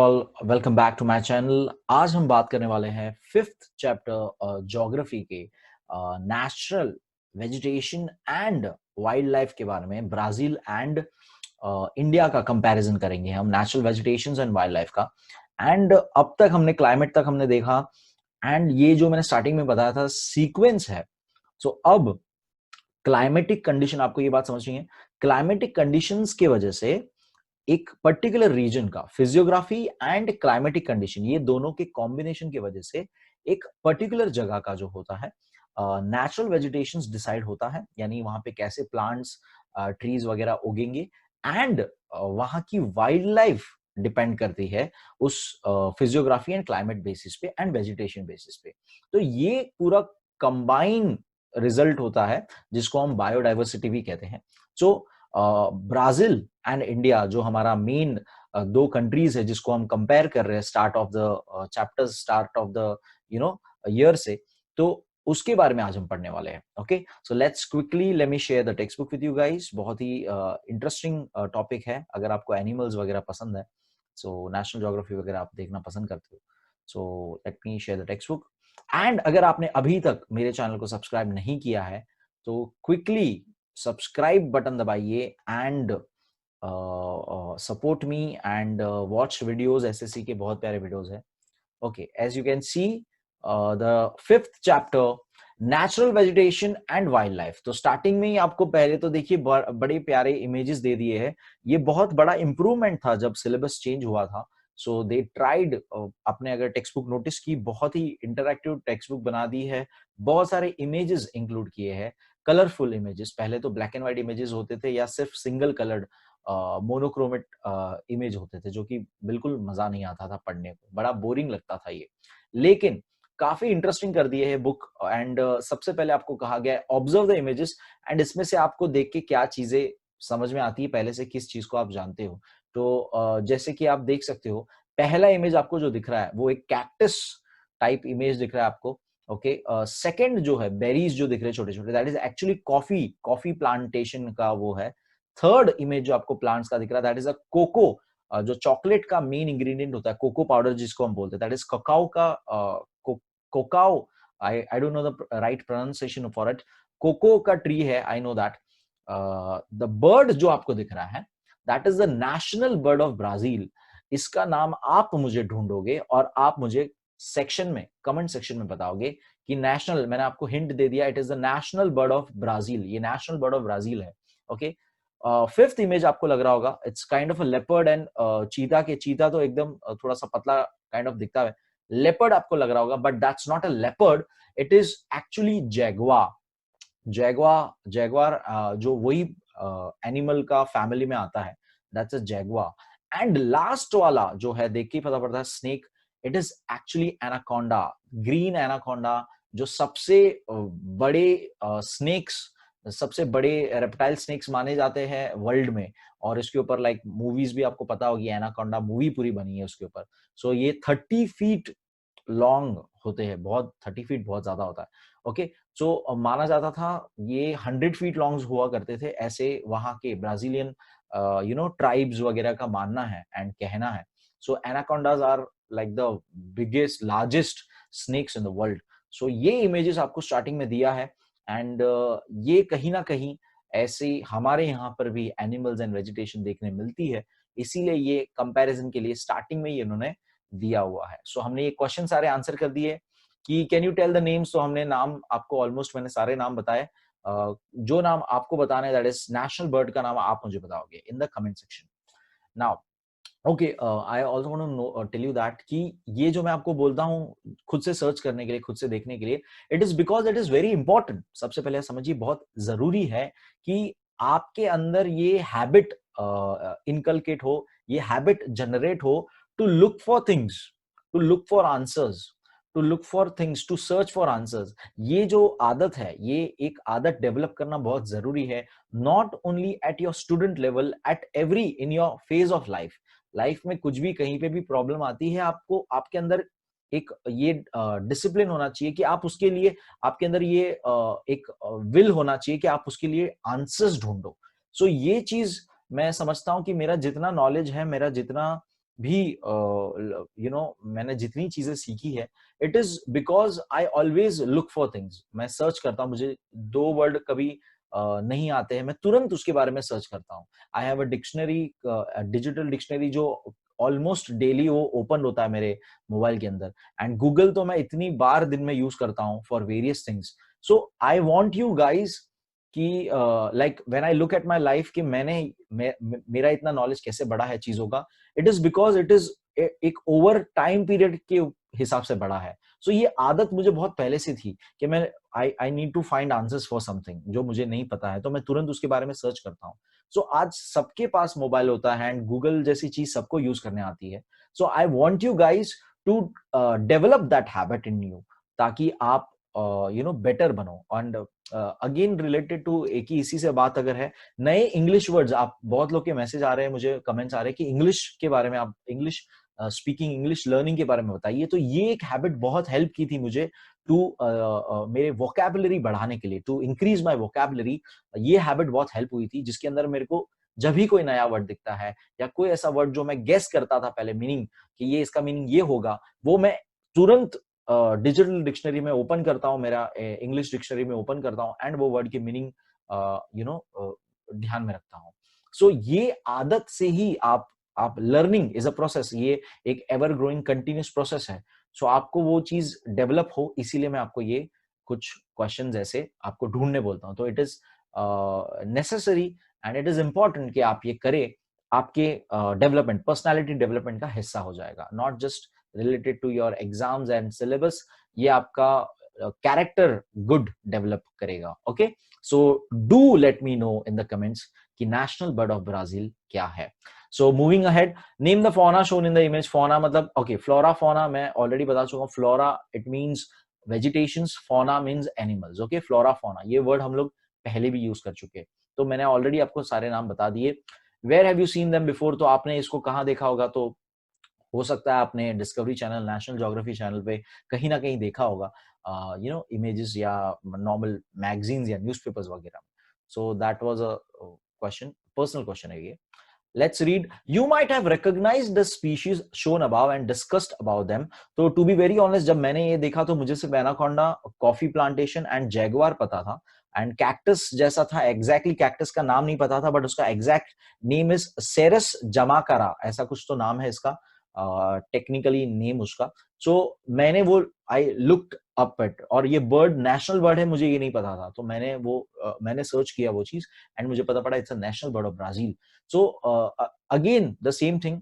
All, welcome back to my channel. आज हम बात करने वाले हैं फिफ्थ चैप्टर ज्योग्राफी के natural vegetation and wildlife के बारे में। ब्राजील एंड इंडिया का कंपैरिजन करेंगे हम, natural vegetation and wildlife का। एंड अब तक हमने क्लाइमेट तक हमने देखा, एंड ये जो मैंने स्टार्टिंग में बताया था सीक्वेंस है। सो अब क्लाइमेटिक कंडीशन, आपको ये बात समझनी है, क्लाइमेटिक कंडीशंस की वजह से एक पर्टिकुलर रीजन का फिजियोग्राफी एंड क्लाइमेटिक कंडीशन, ये दोनों के कॉम्बिनेशन की वजह से एक पर्टिकुलर जगह का जो होता है नेचुरल वेजिटेशन डिसाइड होता है, यानी वहां पे कैसे प्लांट्स ट्रीज वगैरह उगेंगे। एंड वहां की वाइल्ड लाइफ डिपेंड करती है उस फिजियोग्राफी एंड क्लाइमेट बेसिस पे एंड वेजिटेशन बेसिस पे। तो ये पूरा कंबाइन रिजल्ट होता है जिसको हम बायोडाइवर्सिटी भी कहते हैं। सो ब्राजील एंड इंडिया जो हमारा मेन दो कंट्रीज है जिसको हम कंपेयर कर रहे हैं start of the chapters, start of the year से, तो उसके बारे में आज हम पढ़ने वाले हैं। Okay, so let's quickly let me share the text book with you guys. बहुत ही इंटरेस्टिंग टॉपिक है अगर आपको एनिमल्स वगैरह पसंद है, सो नेशनल ज्योग्राफी वगैरह आप देखना पसंद करते हो। So let me share the text book. And अगर आपने अभी तक मेरे चैनल को सब्सक्राइब नहीं किया है तो क्विकली सब्सक्राइब बटन दबाइए and support me and watch videos. SSC के बहुत प्यारे वीडियोस है। Okay, as you can see the fifth chapter natural vegetation and wildlife. तो स्टार्टिंग में ही आपको पहले तो देखिए बड़े प्यारे इमेजेस दे दिए हैं। ये बहुत बड़ा इंप्रूवमेंट था जब सिलेबस चेंज हुआ था। सो दे ट्राइड, आपने अगर टेक्स्ट बुक नोटिस की, बहुत ही इंटरैक्टिव टेक्स्ट बुक बना दी है। बहुत सारे इमेजेस इंक्लूड किए हैं, कलरफुल इमेजेस। पहले तो ब्लैक एंड व्हाइट इमेजेस होते थे या सिर्फ सिंगल कलर्ड मोनोक्रोमेट इमेज होते थे, जो कि बिल्कुल मजा नहीं आता था पढ़ने को, बड़ा बोरिंग लगता था ये। लेकिन काफी इंटरेस्टिंग कर दिए है बुक। एंड सबसे पहले आपको कहा गया है ऑब्जर्व द इमेजेस, एंड इसमें से आपको देख के क्या चीजें समझ में आती है, पहले से किस चीज को आप जानते हो। तो जैसे कि आप देख सकते हो, पहला इमेज आपको जो दिख रहा है वो एक कैक्टस टाइप इमेज दिख रहा है आपको। ओके, सेकंड जो है बेरीज जो दिख रहे हैं छोटे छोटे, that is actually coffee plantation का वो है। थर्ड इमेज जो आपको प्लांट्स का दिख रहा है दैट इज अ कोको, जो चॉकलेट का मेन इंग्रेडिएंट होता है, कोको पाउडर जिसको हम बोलते हैं, दैट इज ककाओ का cacao. I don't know the right pronunciation for it. Cocoa का ट्री है, I know that. The bird जो आपको दिख रहा है that is the national bird of Brazil. इसका नाम आप मुझे ढूंढोगे और आप मुझे सेक्शन में, कमेंट सेक्शन में बताओगे कि नेशनल, मैंने आपको हिंट दे दिया, it is the national bird of Brazil. ये नेशनल बर्ड ऑफ ब्राजील है। ओके, फिफ्थ इमेज आपको लग रहा होगा, it's kind of a leopard and चीता के, चीता तो एकदम थोड़ा सा पतला काइंड ऑफ दिखता है, लेपर्ड आपको लग रहा होगा, but that's not a leopard, it is actually Jaguar. Jaguar जो वही एनिमल का फैमिली में आता है, that's a Jaguar. And last वाला जो है देख के पता पड़ता है snake, it is actually anaconda, green anaconda, जो सबसे बड़े स्नेक्स, सबसे बड़े रेप्टाइल स्नेक्स माने जाते हैं वर्ल्ड में। और इसके ऊपर लाइक मूवीज भी आपको पता होगी, एनाकोंडा मूवी पूरी बनी है उसके ऊपर। सो ये 30 फीट लॉन्ग होते हैं, बहुत 30 फीट बहुत ज्यादा होता है। ओके, सो माना जाता था ये 100 फीट लॉन्ग हुआ करते थे, ऐसे वहां के ब्राजीलियन ट्राइब्स वगैरह का मानना है एंड कहना है। So anacondas are like the biggest largest snakes in the world. So ये इमेजेस आपको स्टार्टिंग में दिया है। एंड ये कहीं ना कहीं ऐसे हमारे यहाँ पर भी एनिमल्स एंड वेजिटेशन देखने मिलती है, इसीलिए ये कंपैरिजन के लिए स्टार्टिंग में ही इन्होंने दिया हुआ है। सो हमने ये क्वेश्चन सारे आंसर कर दिए कि can you tell the names. तो हमने नाम आपको ऑलमोस्ट, मैंने सारे नाम बताए। जो नाम आपको बताना है दैट इज नेशनल बर्ड का नाम आप मुझे बताओगे in the comment section. Now okay, I also want to tell you that कि ये जो मैं आपको बोलता हूँ खुद से सर्च करने के लिए, खुद से देखने के लिए, it is because it is very important. सबसे पहले समझिए, बहुत जरूरी है कि आपके अंदर ये हैबिट इनकलकेट हो, ये हैबिट जनरेट हो to look for things, to look for answers, to look for things, to search for answers. ये जो आदत है, ये एक आदत डेवलप करना बहुत जरूरी है, not only at your student level, at every in your phase of life. Life में कुछ भी कहीं पे भी प्रॉब्लम आती है, आपको आपके अंदर एक ये डिसिप्लिन होना चाहिए कि आप उसके लिए, आपके अंदर ये एक विल होना चाहिए कि आप उसके लिए आंसर्स ढूंढो। सो ये चीज मैं समझता हूं कि मेरा जितना नॉलेज है, मेरा जितना भी मैंने जितनी चीजें सीखी है, it is because I always look for things. मैं सर्च करता हूँ, मुझे 2 वर्ड कभी नहीं आते हैं, मैं तुरंत उसके बारे में सर्च करता हूँ। I have a dictionary, digital dictionary, जो ऑलमोस्ट डेली वो ओपन होता है मेरे मोबाइल के अंदर। एंड गूगल तो मैं इतनी बार दिन में यूज करता हूँ for various things. So I want you guys कि like when I look at my life कि मेरा इतना नॉलेज कैसे बढ़ा है चीजों का, it is because it is एक ओवर टाइम पीरियड के हिसाब से बढ़ा है। सो ये आदत मुझे बहुत पहले से थी कि मैं I need to find answers for something जो मुझे नहीं पता है, तो मैं तुरंत उसके बारे में सर्च करता हूँ। सो आज सबके पास मोबाइल होता है एंड गूगल जैसी चीज सबको यूज करने आती है। So I want you guys to develop that habit in you, ताकि आप बेटर बनो। एंड अगेन रिलेटेड टू एक ही इसी से बात अगर है, नए इंग्लिश वर्ड्स, आप बहुत लोग के मैसेज आ रहे हैं, मुझे कमेंट्स आ रहे हैं कि इंग्लिश के बारे में, आप इंग्लिश स्पीकिंग, इंग्लिश लर्निंग के बारे में बताइए। तो ये एक हैबिट बहुत हेल्प की थी मुझे टू मेरे वोकैबुलरी बढ़ाने के लिए, टू इंक्रीज माय वोकैबुलरी। ये हैबिट बहुत हेल्प हुई थी, जिसके अंदर मेरे को जब भी कोई नया वर्ड दिखता है या कोई ऐसा वर्ड जो मैं गेस करता था पहले मीनिंग कि ये इसका मीनिंग ये होगा, वो मैं तुरंत डिजिटल डिक्शनरी में ओपन करता हूँ, मेरा इंग्लिश डिक्शनरी में ओपन करता हूँ एंड वो वर्ड की मीनिंग ध्यान में रखता हूँ। सो ये आदत से ही आप लर्निंग इज अ प्रोसेस, ये एक एवर ग्रोइंग कंटिन्यूस प्रोसेस है। सो आपको वो चीज डेवलप हो, इसीलिए मैं आपको ये कुछ क्वेश्चंस ऐसे आपको ढूंढने बोलता हूँ। तो it is necessary and it is important कि आप ये करें, आपके डेवलपमेंट, पर्सनालिटी डेवलपमेंट का हिस्सा हो जाएगा, not just related to your exams and syllabus. ये आपका कैरेक्टर गुड डेवलप करेगा। Okay, so do let me know in the comments कि नेशनल बर्ड ऑफ ब्राजील क्या है। So moving ahead, name the fauna shown in the image. Fauna मतलब okay, flora fauna मैं already बता चुका हूँ। Flora it means vegetations, fauna means animals. Okay, flora fauna ये word हम लोग पहले भी यूज कर चुके हैं, तो मैंने ऑलरेडी आपको सारे नाम बता दिए। Where have you seen them before, तो आपने इसको कहाँ देखा होगा, तो हो सकता है आपने discovery channel, national geography channel पे कहीं ना कहीं देखा होगा, इमेजेस या नॉर्मल मैगजीन्स या न्यूज़पेपर्स वगैरह। सो that was a question, personal question है ये। Let's read. You might have recognized the species shown above and discussed about them. तो to be very honest, जब मैंने ये देखा तो मुझे सिर्फ anaconda, coffee plantation and Jaguar पता था, एंड कैक्टस जैसा था। एग्जैक्टली कैक्टस का नाम नहीं पता था, बट उसका एग्जैक्ट नेम इज सेरस जमाकारा, ऐसा कुछ तो नाम है इसका, टेक्निकली नेम उसका। सो मैंने वो आई लुक्ड अप इट, और ये बर्ड नेशनल बर्ड है, मुझे ये नहीं पता था, तो मैंने सर्च किया वो चीज एंड मुझे पता पड़ा it's a national bird of Brazil. So again the same thing,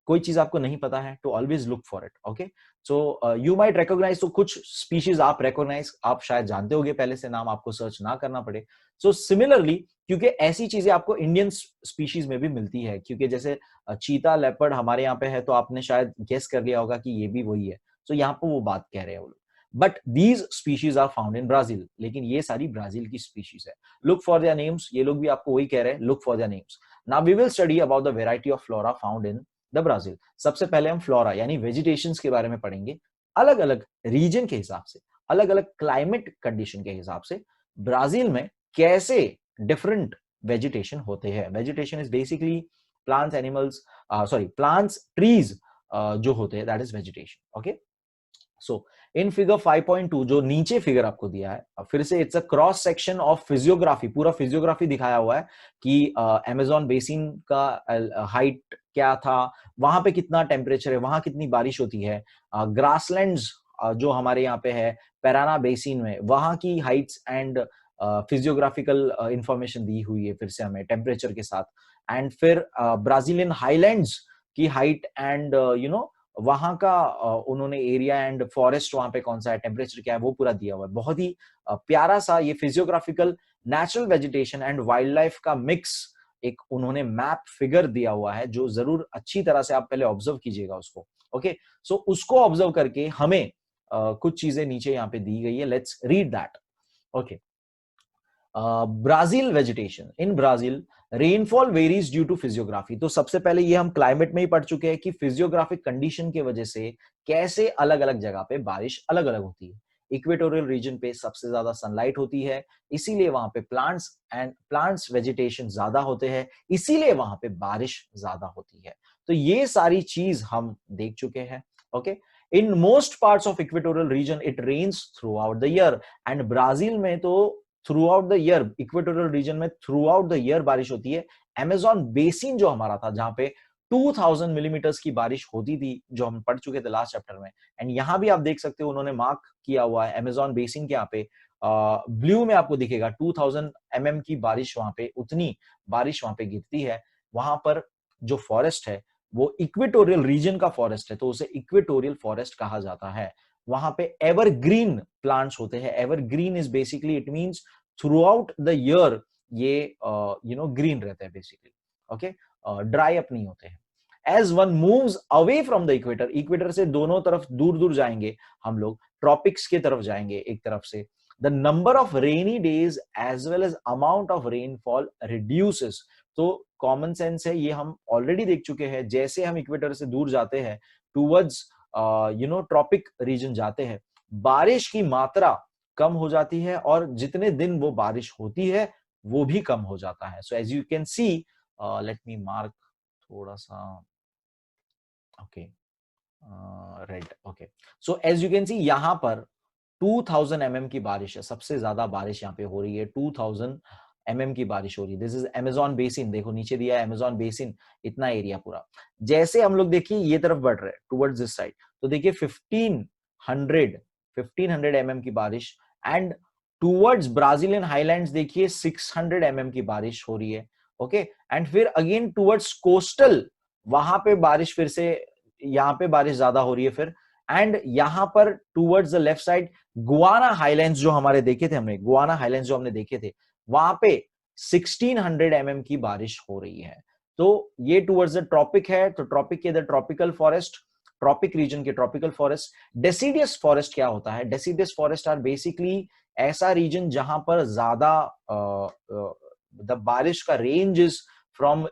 कोई चीज आपको नहीं पता है तो always look for it. Okay, so you might recognise, तो कुछ स्पीशीज आप रिकॉग्नाइज, आप शायद जानते होगे पहले से, नाम आपको सर्च ना करना पड़े। सो सिमिलरली, क्योंकि ऐसी चीजें आपको इंडियन स्पीशीज में भी मिलती है, क्योंकि जैसे चीता लेपर्ड हमारे यहाँ पे है, तो आपने शायद गेस कर लिया होगा कि ये भी वही है। तो यहाँ पे वो बात कह रहे हैं वो लोग, but these species are found in Brazil, लेकिन ये सारी ब्राजील की स्पीशीज है। लुक फॉर देयर नेम्स, ये लोग भी आपको वही कह रहे हैं, look for their names. Now we will study about the variety of flora found in the Brazil. सबसे पहले हम फ्लोरा यानी वेजिटेशंस के बारे में पढ़ेंगे, अलग अलग रीजन के हिसाब से, अलग अलग क्लाइमेट कंडीशन के हिसाब से ब्राजील में कैसे डिफरेंट वेजिटेशन होते हैं। Vegetation is basically plants, animals, plants, trees जो होते हैं, that is vegetation. Okay, so in figure 5.2 जो नीचे फिगर आपको दिया है, फिर से it's a cross section of physiography, पूरा फिजियोग्राफी दिखाया हुआ है कि अमेजोन बेसिन का हाइट क्या था, वहां पे कितना टेम्परेचर है, वहां कितनी बारिश होती है। ग्रासलैंड्स जो हमारे यहाँ पे है पैराना बेसिन में, वहां की हाइट्स एंड फिजियोग्राफिकल इंफॉर्मेशन दी हुई है फिर से हमें टेम्परेचर के साथ। एंड फिर ब्राजीलियन हाईलैंड्स की हाइट एंड वहां का उन्होंने एरिया एंड फॉरेस्ट वहां पे कौन सा है, टेम्परेचर क्या है, वो पूरा दिया हुआ है। बहुत ही प्यारा सा ये physiographical natural vegetation and wildlife का मिक्स एक उन्होंने मैप फिगर दिया हुआ है, जो जरूर अच्छी तरह से आप पहले ऑब्जर्व कीजिएगा उसको। ओके, सो उसको ऑब्जर्व करके हमें कुछ चीजें नीचे यहाँ पे दी गई है, let's read that. Okay, Brazil vegetation in Brazil, rainfall varies due to physiography. तो सबसे पहले ये हम क्लाइमेट में ही पढ़ चुके हैं कि फिजियोग्राफिक कंडीशन की वजह से कैसे अलग अलग जगह पे बारिश अलग अलग होती है। इक्वेटोरियल रीजन पे सबसे ज्यादा सनलाइट होती है, इसीलिए वहां पे प्लांट्स वेजिटेशन ज्यादा होते हैं, इसीलिए वहां पे बारिश ज्यादा होती है। तो ये सारी चीज हम देख चुके हैं। Okay, in most parts of equatorial region it rains throughout the year, and Brazil में तो throughout the year, equatorial region में थ्रू आउट द ईयर बारिश होती है। अमेजॉन बेसिन जो हमारा था, जहां पे 2000 मिलीमीटर्स की बारिश होती थी, जो हम पढ़ चुके थे लास्ट चैप्टर में, एंड यहां भी आप देख सकते हो उन्होंने मार्क किया हुआ है अमेजॉन बेसिन के यहाँ पे ब्लू में आपको दिखेगा 2000 mm की बारिश, वहां पे उतनी बारिश वहां पे गिरती है। वहां पर जो फॉरेस्ट है वो इक्वेटोरियल रीजन का फॉरेस्ट है, तो उसे इक्वेटोरियल फॉरेस्ट कहा जाता है। वहां पे एवरग्रीन प्लांट्स होते हैं। Evergreen is basically it means throughout the year ये ग्रीन रहते हैं बेसिकली। ओके, ड्राई अप नहीं होते हैं। As one moves away from the equator, equator से दोनों तरफ दूर दूर जाएंगे हम लोग, ट्रॉपिक्स की तरफ जाएंगे एक तरफ से, the number of rainy days as well as amount of rainfall reduces. तो कॉमन सेंस है, ये हम ऑलरेडी देख चुके हैं, जैसे हम इक्वेटर से दूर जाते हैं टूवर्ड्स ट्रॉपिक रीजन जाते हैं, बारिश की मात्रा कम हो जाती है, और जितने दिन वो बारिश होती है वो भी कम हो जाता है। So as you can see, let me mark थोड़ा सा, okay, red. Okay, so as you can see यहां पर 2000 mm की बारिश है, सबसे ज्यादा बारिश यहाँ पे हो रही है, 2000 mm की बारिश हो रही है। दिस इज अमेजॉन बेसिन, देखो नीचे दिया है अमेजॉन बेसिन, इतना एरिया पूरा। जैसे हम लोग देखिए ये तरफ बढ़ रहे हैं टुवर्ड्स दिस साइड, तो देखिए 1500 mm की बारिश, एंड टुवर्ड्स ब्राजीलियन हाईलैंड्स देखिए 600 mm की बारिश हो रही है। ओके, एंड फिर अगेन टुवर्ड्स कोस्टल, वहां पे बारिश फिर से, यहाँ पे बारिश ज्यादा हो रही है फिर, एंड यहां पर towards the left side Guana highlands जो हमारे देखे थे हमने, गुआना हाईलैंड्स जो हमने देखे थे, वहां पे 1600 mm की बारिश हो रही है। तो ये टुवर्ड्स द ट्रॉपिक है, तो ट्रॉपिक के इधर ट्रॉपिकल फॉरेस्ट, ट्रॉपिक रीजन के ट्रॉपिकल फॉरेस्ट। डेसिडियस फॉरेस्ट क्या होता है? डेसिडियस फॉरेस्ट आर बेसिकली ऐसा रीजन जहां पर ज्यादा द बारिश का रेंज इज फ्रॉम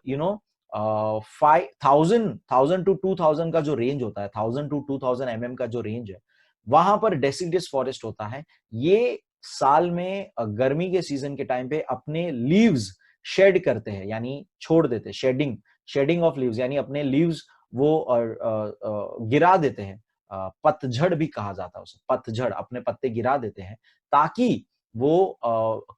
5000 टू 2000 का जो रेंज होता है, 1000 टू 2000 mm का जो रेंज है, वहां पर डेसिडियस फॉरेस्ट होता है। ये साल में गर्मी के सीजन के टाइम पे अपने लीव्स शेड करते हैं, यानी छोड़ देते हैं, शेडिंग ऑफ लीव्स, यानी अपने लीव्स वो गिरा देते हैं। पतझड़ भी कहा जाता है उसे, पतझड़, अपने पत्ते गिरा देते हैं, ताकि वो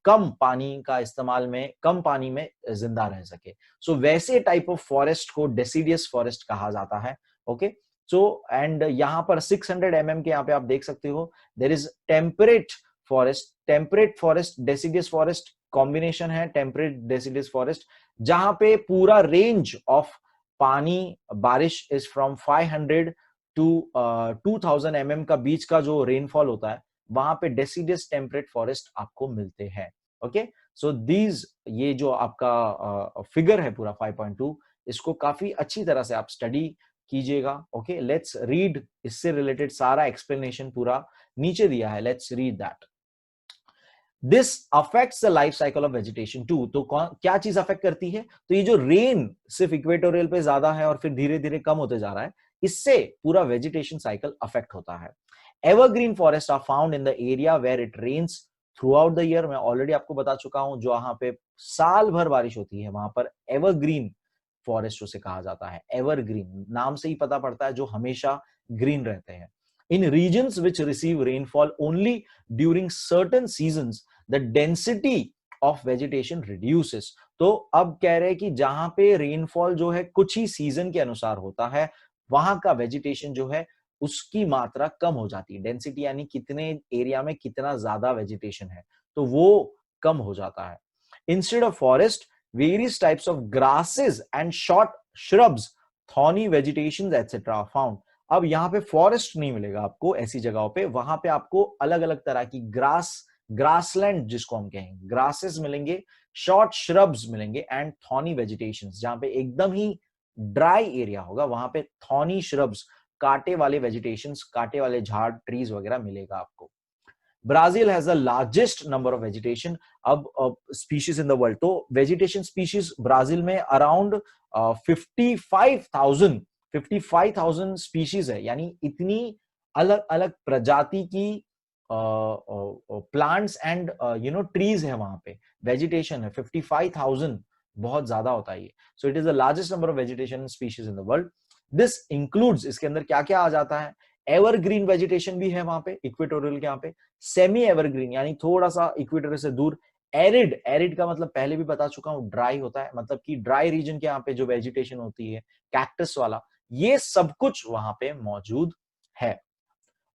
कम पानी का इस्तेमाल में, कम पानी में जिंदा रह सके। सो वैसे टाइप ऑफ फॉरेस्ट को डेसिडियस फॉरेस्ट कहा जाता है। ओके, सो एंड यहां पर 600 mm के यहाँ पे आप देख सकते हो, there is temperate forest. Temperate forest deciduous forest combination है, टेम्परेट डेसिडियस फॉरेस्ट, जहां पे पूरा रेंज ऑफ पानी बारिश इज फ्रॉम 500 टू 2000 mm का बीच का जो रेनफॉल होता है, वहां पे डेसिडियस टेम्परेट फॉरेस्ट आपको मिलते हैं। ओके, सो दीज, ये जो आपका फिगर है पूरा 5.2, इसको काफी अच्छी तरह से आप स्टडी कीजिएगा। ओके, लेट्स रीड, इससे रिलेटेड सारा एक्सप्लेनेशन पूरा नीचे दिया है, let's read that. This affects the life cycle of vegetation too. तो क्या चीज अफेक्ट करती है? तो ये जो रेन सिर्फ इक्वेटोरियल पे ज्यादा है और फिर धीरे धीरे कम होते जा रहा है, इससे पूरा वेजिटेशन साइकिल अफेक्ट होता है। Evergreen forest are found in the area where it rains throughout the year. मैं ऑलरेडी आपको बता चुका हूं, जो वहां पे साल भर बारिश होती है, वहां पर एवरग्रीन फॉरेस्ट उसे कहा जाता है। एवरग्रीन नाम से ही पता पड़ता है, जो हमेशा ग्रीन रहते हैं। In regions which receive rainfall only during certain seasons the density of vegetation reduces. तो अब कह रहे हैं कि जहां पे रेनफॉल जो है कुछ ही सीजन के अनुसार होता है, वहां का वेजिटेशन जो है उसकी मात्रा कम हो जाती है। डेंसिटी यानी कितने एरिया में कितना ज्यादा वेजिटेशन है, तो वो कम हो जाता है। Instead of forest, various types of grasses and short shrubs, thorny vegetation etcetera found. अब यहाँ पे फॉरेस्ट नहीं मिलेगा आपको ऐसी जगहों पे, वहां पे आपको अलग अलग तरह की ग्रासलैंड जिसको हम कहेंगे, ग्रासेस मिलेंगे, शॉर्ट श्रब्स मिलेंगे, एंड थॉर्नी वेजिटेशन, जहां पे एकदम ही ड्राई एरिया होगा, वहां पे थॉर्नी श्रब्स, कांटे वाले वेजिटेशंस, कांटे वाले झाड़, ट्रीज वगैरह मिलेगा आपको। Brazil has the largest number of vegetation अब स्पीशीज इन द वर्ल्ड। तो वेजिटेशन स्पीशीज ब्राजील में अराउंड 55,000 स्पीशीज है, यानी इतनी अलग अलग प्रजाति की प्लांट्स एंड ट्रीज है वहां पे, वेजिटेशन है 55,000 बहुत ज्यादा होता है ये। So it is the largest number of vegetation species in the world. This includes, इसके अंदर क्या क्या आ जाता है, एवरग्रीन वेजिटेशन भी है वहां पे इक्वेटोरियल के यहाँ पे, सेमी एवरग्रीन यानी थोड़ा सा इक्वेटर से दूर, एरिड, एरिड का मतलब पहले भी बता चुका हूं ड्राई होता है, मतलब कि ड्राई रीजन के यहाँ पे जो वेजिटेशन होती है कैक्टस वाला, ये सब कुछ वहां पे मौजूद है।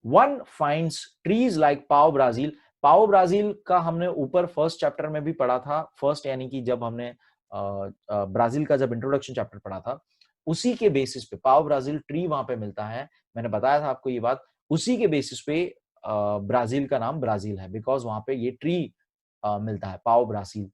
वन फाइंड्स ट्रीज लाइक पाओ ब्राजील। पाओ ब्राजील का हमने ऊपर फर्स्ट चैप्टर में भी पढ़ा था, फर्स्ट यानी कि जब हमने ब्राजील का जब इंट्रोडक्शन चैप्टर पढ़ा था, उसी के बेसिस पे पाओ ब्राजील ट्री वहां पे मिलता है, मैंने बताया था आपको ये बात, उसी के बेसिस पे ब्राजील का नाम ब्राजील है, बिकॉज वहां पे ये ट्री मिलता है, पाओ ब्राजील।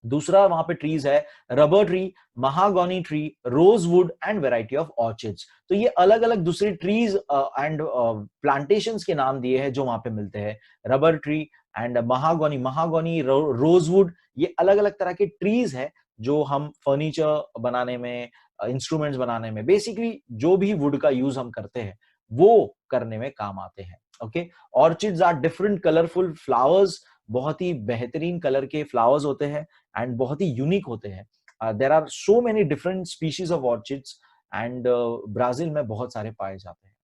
दूसरा वहां पे ट्रीज है rubber tree, mahogany tree, rosewood and variety of orchids. तो ये अलग अलग दूसरे ट्रीज एंड प्लांटेशंस के नाम दिए हैं जो वहां पे मिलते हैं, रबर ट्री एंड महागोनी, महागोनी, रोजवुड, ये अलग अलग तरह के ट्रीज है जो हम फर्नीचर बनाने में, इंस्ट्रूमेंट्स बनाने में, बेसिकली जो भी वुड का यूज हम करते हैं वो करने में काम आते हैं। Okay, orchids are different colourful flowers, बहुत ही बेहतरीन कलर के फ्लावर्स होते हैं एंड बहुत ही यूनिक होते हैं। There are so many different species of orchids and Brazil में बहुत सारे पाए जाते हैं।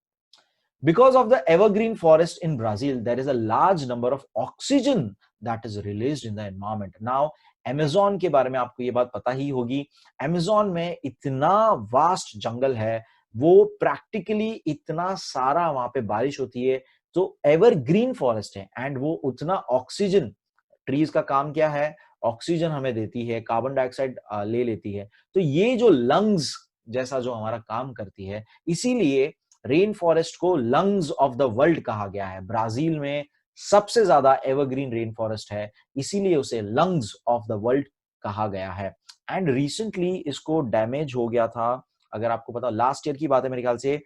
Because of the evergreen forest in Brazil, there is a large number of oxygen that is released in the environment. Now, Amazon के बारे में आपको ये बात पता ही होगी, Amazon में इतना वास्ट जंगल है, वो प्रैक्टिकली इतना सारा वहां पे बारिश होती है, तो एवरग्रीन फॉरेस्ट है एंड वो उतना ऑक्सीजन, ट्रीज का काम क्या है, ऑक्सीजन हमें देती है, कार्बन डाइऑक्साइड ले लेती है, तो ये जो लंग्स जैसा जो हमारा काम करती है, इसीलिए रेन फॉरेस्ट को लंग्स ऑफ द वर्ल्ड कहा गया है। ब्राजील में सबसे ज्यादा एवरग्रीन रेन फॉरेस्ट है, इसीलिए उसे लंग्स ऑफ द वर्ल्ड कहा गया है। एंड रिसेंटली इसको डैमेज हो गया था, अगर आपको पता, लास्ट ईयर की बात है मेरे ख्याल से,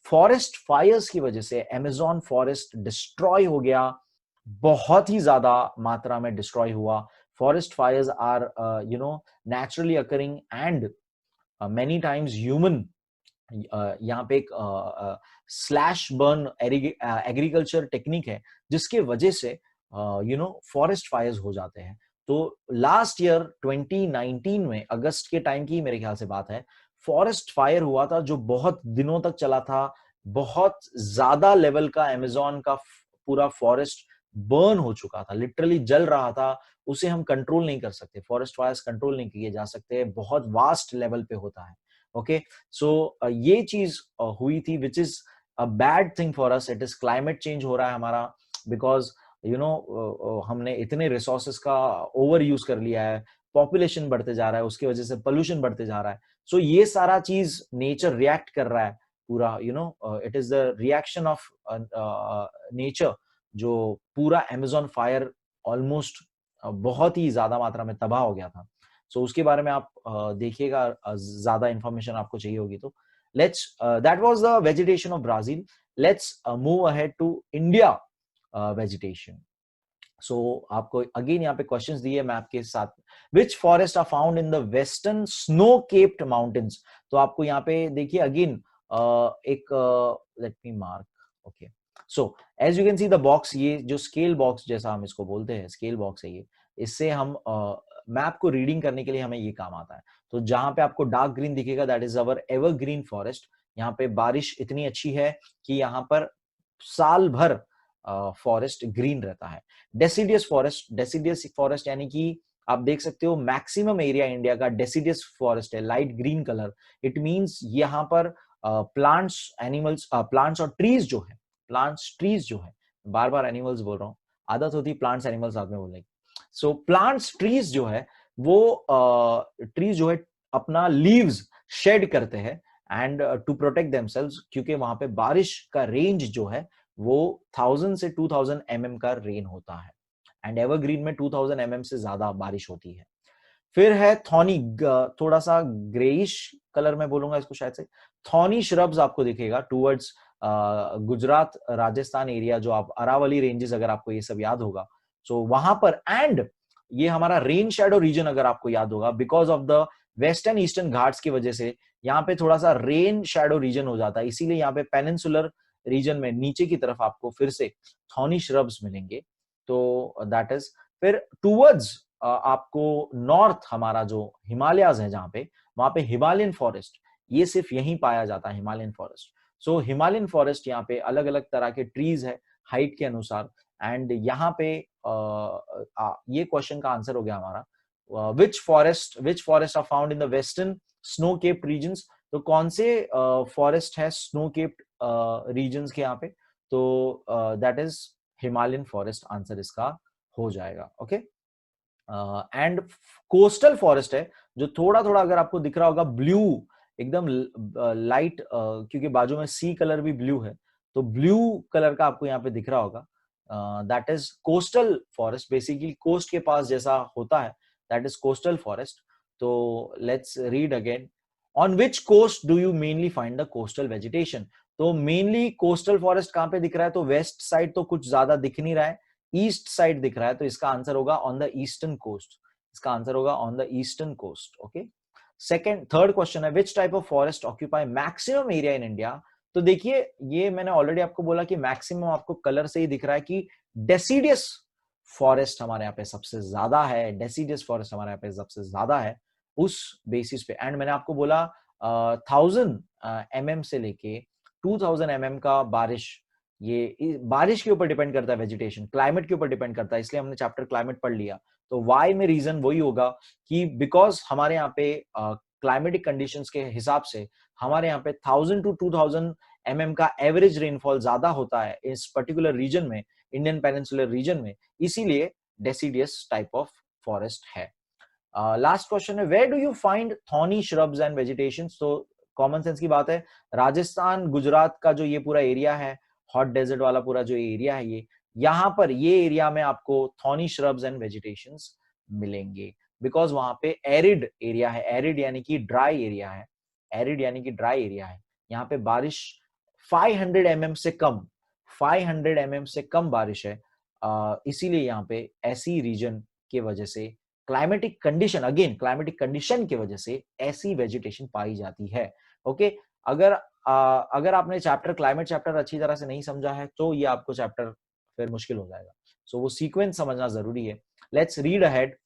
फॉरेस्ट फायर्स की वजह से अमेजोन फॉरेस्ट डिस्ट्रॉय हो गया, बहुत ही ज्यादा मात्रा में डिस्ट्रॉय हुआ। Forest fires are naturally occurring and many times human, यहाँ पे एक स्लैश बर्न एग्रीकल्चर टेक्निक है जिसके वजह से फॉरेस्ट फायर्स हो जाते हैं। तो लास्ट ईयर 2019 में अगस्त के टाइम की मेरे ख्याल से बात है, फॉरेस्ट फायर हुआ था जो बहुत दिनों तक चला था, बहुत ज्यादा लेवल का अमेजोन का पूरा फॉरेस्ट बर्न हो चुका था, लिटरली जल रहा था, उसे हम कंट्रोल नहीं कर सकते, फॉरेस्ट फायर्स कंट्रोल नहीं किए जा सकते, बहुत वास्ट लेवल पे होता है। ओके, सो ये चीज हुई थी, which is a bad thing for us, it is climate change हो रहा है हमारा, बिकॉज हमने इतने रिसोर्सेस का ओवर यूज कर लिया है, पॉपुलेशन बढ़ते जा रहा है, उसकी वजह से पोल्यूशन बढ़ते जा रहा है, सो ये सारा चीज नेचर रिएक्ट कर रहा है पूरा, it is the reaction of nature, जो पूरा अमेजोन फायर ऑलमोस्ट बहुत ही ज्यादा मात्रा में तबाह हो गया था। सो उसके बारे में आप देखिएगा, ज्यादा इंफॉर्मेशन आपको चाहिए होगी तो। Let's, that was the vegetation of Brazil. Let's move ahead to India vegetation. So आपको अगेन यहाँ पे क्वेश्चंस दिए मैप के साथ, which forest are found in the western snow capped mountains. तो आपको यहाँ पे देखिए अगेन एक, let me mark, okay, so as you can see the box, ये जो स्केल बॉक्स जैसा हम इसको बोलते हैं, स्केल बॉक्स है ये, इससे हम मैप को रीडिंग करने के लिए हमें ये काम आता है। तो जहां पे आपको डार्क ग्रीन दिखेगा that is our evergreen forest, यहाँ पे बारिश इतनी अच्छी है कि यहाँ पर साल भर फॉरेस्ट ग्रीन रहता है। डेसिडियस फॉरेस्ट, डेसिडियस फॉरेस्ट यानी कि आप देख सकते हो मैक्सिमम एरिया इंडिया का डेसिडियस फॉरेस्ट है, light green colour, it means यहाँ पर प्लांट्स, एनिमल्स, प्लांट्स और ट्रीज जो है, प्लांट्स ट्रीज जो है, बार बार एनिमल्स बोल रहा हूँ, आदत होती है प्लांट्स एनिमल्स साथ में बोलने की। सो प्लांट्स ट्रीज जो है वो ट्रीज जो है अपना लीव्स शेड करते हैं एंड टू प्रोटेक्ट देमसेल्व्स, क्योंकि वहां पे बारिश का रेंज जो है वो 1000 से 2000 mm का रेन होता है एंड एवरग्रीन में 2000 mm से ज्यादा बारिश होती है। फिर है थॉनी, थोड़ा सा ग्रेइश कलर में बोलूंगा इसको शायद से, थॉनी श्रब्स आपको दिखेगा टूवर्ड्स गुजरात राजस्थान एरिया, जो आप अरावली रेंजेस, अगर आपको ये सब याद होगा, सो वहां पर, एंड ये हमारा रेन शैडो रीजन अगर आपको याद होगा, because of the western eastern Ghats की वजह से यहाँ पे थोड़ा सा रेन शैडो रीजन हो जाता है, इसीलिए यहाँ पे पेनिनसुलर रीजन में नीचे की तरफ आपको फिर से थॉनी श्रब्स मिलेंगे। तो दैट इज, फिर टूवर्ड्स आपको नॉर्थ हमारा जो हिमालयाज है जहां पे, वहां पे हिमालयन फॉरेस्ट, ये सिर्फ यहीं पाया जाता है, हिमालयन फॉरेस्ट। सो हिमालयन फॉरेस्ट यहाँ पे अलग अलग तरह के ट्रीज है हाइट के अनुसार। एंड यहाँ पे ये क्वेश्चन का आंसर हो गया हमारा, which forest are found in the western snow capped regions. तो कौन से फॉरेस्ट है स्नो केप्ड रीजन्स के यहाँ पे, तो that is Himalayan forest answer इसका हो जाएगा। ओके, एंड कोस्टल फॉरेस्ट है जो थोड़ा थोड़ा अगर आपको दिख रहा होगा ब्लू, एकदम लाइट, क्योंकि बाजू में सी कलर भी ब्लू है, तो ब्लू कलर का आपको यहाँ पे दिख रहा होगा, that is coastal forest. Basically coast के पास जैसा होता है, दैट इज कोस्टल फॉरेस्ट। तो let's read again, on which coast do you mainly find the coastal vegetation. तो मेनली कोस्टल फॉरेस्ट कहां पे दिख रहा है, तो वेस्ट साइड तो कुछ ज्यादा दिख नहीं रहा है, ईस्ट साइड दिख रहा है, तो इसका आंसर होगा ऑन द ईस्टर्न कोस्ट। इसका आंसर होगा on the eastern coast. Okay, third question है, which type of forest occupy maximum area in India. तो देखिए, ये मैंने ऑलरेडी आपको बोला कि मैक्सिमम आपको कलर से ही दिख रहा है कि डेसिडियस फॉरेस्ट हमारे यहाँ पे सबसे ज्यादा है, डेसिडियस फॉरेस्ट हमारे यहाँ पे सबसे ज्यादा है उस बेसिस पे। एंड मैंने आपको बोला 1000 mm से लेके 2000 mm का बारिश, ये बारिश के ऊपर डिपेंड करता है, वेजिटेशन क्लाइमेट के ऊपर डिपेंड करता है, इसलिए हमने चैप्टर क्लाइमेट पढ़ लिया। तो वाई में रीजन वही होगा कि बिकॉज हमारे यहाँ पे क्लाइमेटिक कंडीशंस के हिसाब से हमारे यहाँ पे 1000 to 2000 mm का एवरेज रेनफॉल ज्यादा होता है इस पर्टिकुलर रीजन में, इंडियन पेनिनसुलर रीजन में, इसीलिए डेसिडियस टाइप ऑफ फॉरेस्ट है। लास्ट क्वेश्चन है, where do you find thorny shrubs and vegetation. तो कॉमन सेंस की बात है, राजस्थान गुजरात का जो ये पूरा एरिया है, हॉट डेजर्ट वाला पूरा जो एरिया है, ये यहाँ पर ये एरिया में आपको थॉर्नी श्रब्स एंड वेजिटेशंस मिलेंगे, बिकॉज वहां पे एरिड एरिया है, एरिड यानी कि ड्राई एरिया है, एरिड यानी कि ड्राई एरिया है। यहाँ पे बारिश 500 mm से कम, 500 mm से कम बारिश है, इसीलिए यहाँ पे ऐसी रीजन के वजह से climatic condition, again climatic condition की वजह से ऐसी वेजिटेशन पाई जाती है। ओके, अगर आपने चैप्टर क्लाइमेट चैप्टर अच्छी तरह से नहीं समझा है तो ये आपको चैप्टर फिर मुश्किल हो जाएगा। सो वो सीक्वेंस समझना जरूरी है। Let's read ahead.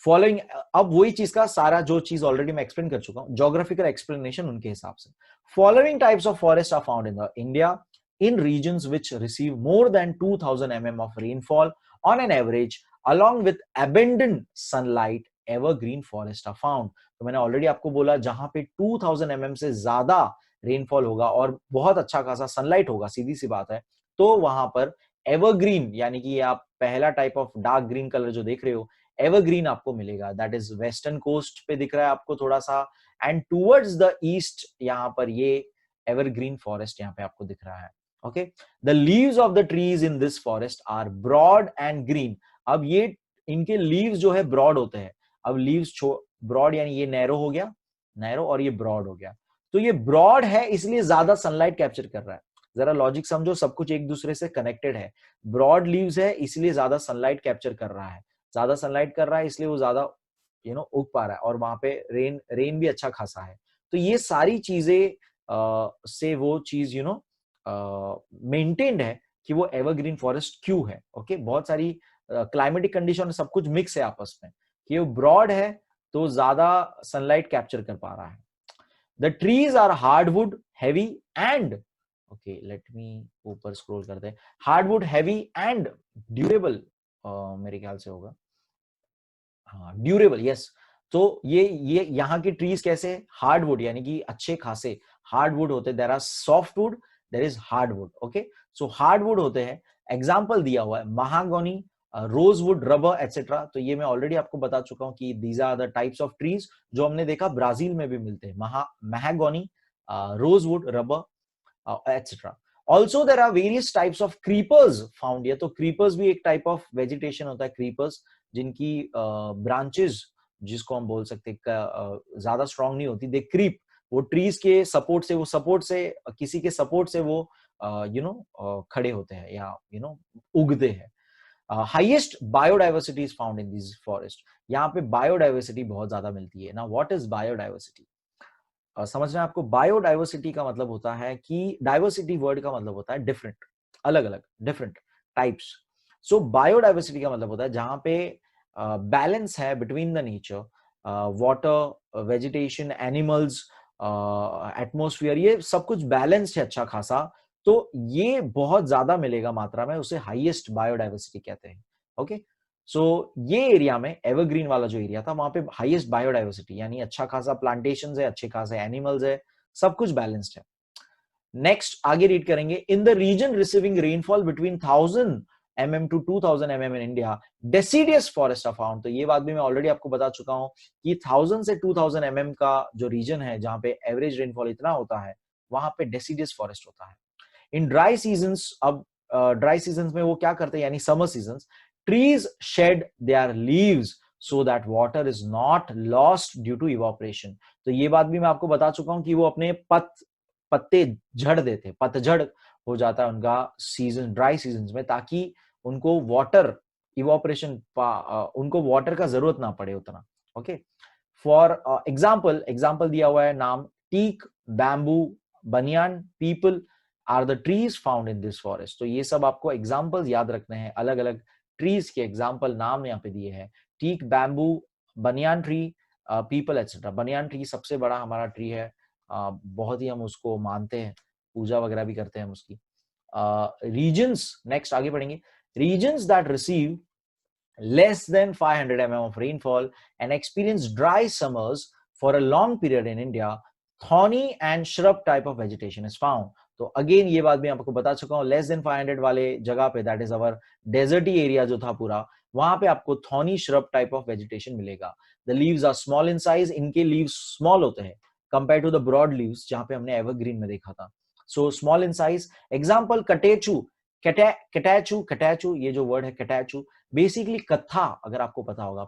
फॉलोइंग, अब वही चीज का सारा जो चीज ऑलरेडी मैं एक्सप्लेन कर चुका हूं, ज्योग्राफिकल एक्सप्लेनेशन उनके हिसाब से। Following types of forest are found in the India in regions which receive more than 2000 mm of rainfall on an average, along with abundant sunlight, evergreen forest are found। तो मैंने already आपको बोला जहां पे 2000 mm से ज्यादा rainfall होगा और बहुत अच्छा खासा सनलाइट होगा, सीधी सी बात है, तो वहां पर एवरग्रीन, यानी कि आप पहला type of dark green colour जो देख रहे हो, एवरग्रीन आपको मिलेगा। दैट इज वेस्टर्न कोस्ट पे दिख रहा है आपको थोड़ा सा, एंड टूवर्ड्स द ईस्ट यहाँ पर ये एवरग्रीन फॉरेस्ट यहाँ पे आपको दिख रहा है। Okay, the leaves of the trees in this forest are broad and green. अब ये इनके लीव्स जो है ब्रॉड होते हैं। अब लीव्स ब्रॉड यानी ये नैरो हो गया, नैरो, और ये ब्रॉड हो गया। तो ये ब्रॉड है इसलिए ज्यादा सनलाइट कैप्चर कर रहा है। जरा लॉजिक समझो, सब कुछ एक दूसरे से कनेक्टेड है। ब्रॉड लीव्स है इसलिए ज्यादा सनलाइट कैप्चर कर रहा है, ज्यादा सनलाइट कर रहा है इसलिए वो ज्यादा उग पा रहा है, और वहां पे रेन भी अच्छा खासा है। तो ये सारी चीजें से वो चीज मेंटेन्ड है कि वो एवरग्रीन फॉरेस्ट क्यों है। ओके, बहुत सारी क्लाइमेटिक कंडीशन सब कुछ मिक्स है आपस में, कि वो ब्रॉड है तो ज्यादा सनलाइट कैप्चर कर पा रहा है। The trees are hardwood heavy and, okay let me ऊपर स्क्रॉल करते हैं, हार्डवुड हैवी एंड ड्यूरेबल, मेरे ख्याल से होगा, हाँ ड्यूरेबल, यस। तो ये यहाँ की ट्रीज कैसे, हार्डवुड यानी कि अच्छे खासे हार्डवुड होते, there are softwood, there is hardwood. Okay, so hardwood होते हैं, एग्जांपल दिया हुआ है महागोनी, रोजवुड, रबर एटसेट्रा। तो ये मैं ऑलरेडी आपको बता चुका हूं कि these are the types of trees जो हमने देखा ब्राजील में भी मिलते हैं, mahogany, rosewood, rubber etcetera. Also there are various types of creepers found here. तो क्रीपर्स भी एक टाइप ऑफ वेजिटेशन होता है, क्रीपर्स जिनकी ब्रांचेस, जिसको हम बोल सकते ज्यादा स्ट्रांग नहीं होती, दे क्रीप, वो ट्रीज के सपोर्ट से, किसी के सपोर्ट से वो खड़े होते हैं या उगते हैं। Highest biodiversity is found in this forest. यहाँ पे बायोडाइवर्सिटी बहुत ज्यादा मिलती है ना। व्हाट इज बायोडाइवर्सिटी, समझना आपको। बायोडाइवर्सिटी का मतलब होता है कि डाइवर्सिटी वर्ड का मतलब होता है डिफरेंट, अलग अलग, डिफरेंट टाइप्स। सो बायोडाइवर्सिटी का मतलब होता है जहां पे बैलेंस है between the nature, water, vegetation, animals, atmosphere, ये सब कुछ बैलेंस्ड है अच्छा खासा, तो ये बहुत ज्यादा मिलेगा मात्रा में, उसे हाईएस्ट बायोडाइवर्सिटी कहते हैं। ओके, सो ये एरिया में एवरग्रीन वाला जो एरिया था वहां पे हाईएस्ट बायोडाइवर्सिटी, यानी अच्छा खासा प्लांटेशंस है, अच्छे खासे एनिमल्स है, सब कुछ बैलेंस्ड है। नेक्स्ट आगे रीड करेंगे, in the region receiving rainfall between 1000 mm to 2000 mm in India, deciduous forest are found। तो ये बात भी मैं ऑलरेडी आपको बता चुका हूं कि 1000 से 2000 mm का जो रीजन है जहां पे एवरेज रेनफॉल इतना होता है, वहां पे डेसिडियस फॉरेस्ट होता है। इन ड्राई सीजन्स, अब ड्राई सीजन्स में वो क्या करते हैं, यानी summer seasons, trees shed their leaves so that water is not lost due to evaporation. तो ये बात भी मैं आपको बता चुका हूं कि वो अपने पत्ते झड़ देते, पतझड़ हो जाता है उनका सीजन, ड्राई सीजन में, ताकि उनको वाटर इवापोरेशन, उनको वाटर का जरूरत ना पड़े उतना। ओके, फॉर एग्जाम्पल दिया हुआ है नाम, teak, bamboo, banyan, peepal are the trees found in this forest. तो ये सब आपको एग्जाम्पल्स याद रखने हैं, अलग अलग ट्रीज के एग्जाम्पल नाम यहाँ पे दिए हैं, teak, bamboo, banyan tree, peepal etcetera. Banyan tree सबसे बड़ा हमारा ट्री है, बहुत ही हम उसको मानते हैं, पूजा वगैरह भी करते हैं हम उसकी। रीजन्स, नेक्स्ट आगे पढ़ेंगे, regions that receive less than 500 mm of rainfall and experience dry summers for a long period in India, thorny and shrub type of vegetation is found। तो अगेन ये बात भी आपको बता चुका हूं, लेस देन 500 वाले जगह पे, that is our deserty area जो था पूरा, वहां पे आपको thorny shrub type of vegetation मिलेगा। The leaves are small in size, इनके लीव्स स्मॉल होते हैं compare to the broad leaves जहां पे हमने एवरग्रीन में देखा था। So small in size, example catechu, catechu, ये जो वर्ड है कटैचू, बेसिकली कत्था, अगर आपको पता होगा,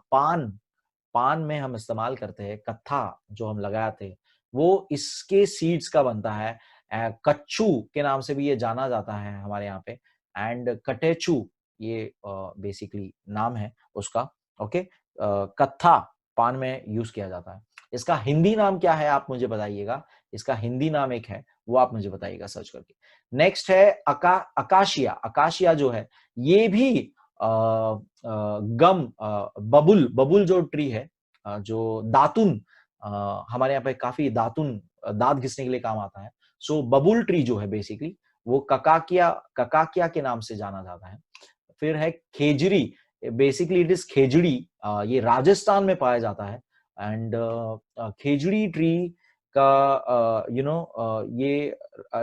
पान में हम इस्तेमाल करते हैं, कत्था जो हम लगाए थे वो इसके सीड्स का बनता है, कच्चू के नाम से भी ये जाना जाता है हमारे यहाँ पे, एंड कटेचू ये बेसिकली नाम है उसका। ओके, कत्था पान में यूज किया जाता है। इसका हिंदी नाम क्या है आप मुझे बताइएगा, इसका हिंदी नाम एक है, वो आप मुझे बताइएगा सर्च करके। नेक्स्ट है अकाशिया। अकाशिया जो है ये भी गम, बबुल जो ट्री है, जो दातुन, हमारे यहाँ पे काफी दातुन दांत घिसने के लिए काम आता है। सो बबुल ट्री जो है बेसिकली वो ककाकिया के नाम से जाना जाता है। फिर है खेजड़ी, बेसिकली इट इज खेजड़ी, ये राजस्थान में पाया जाता है, एंड खेजड़ी ट्री का ये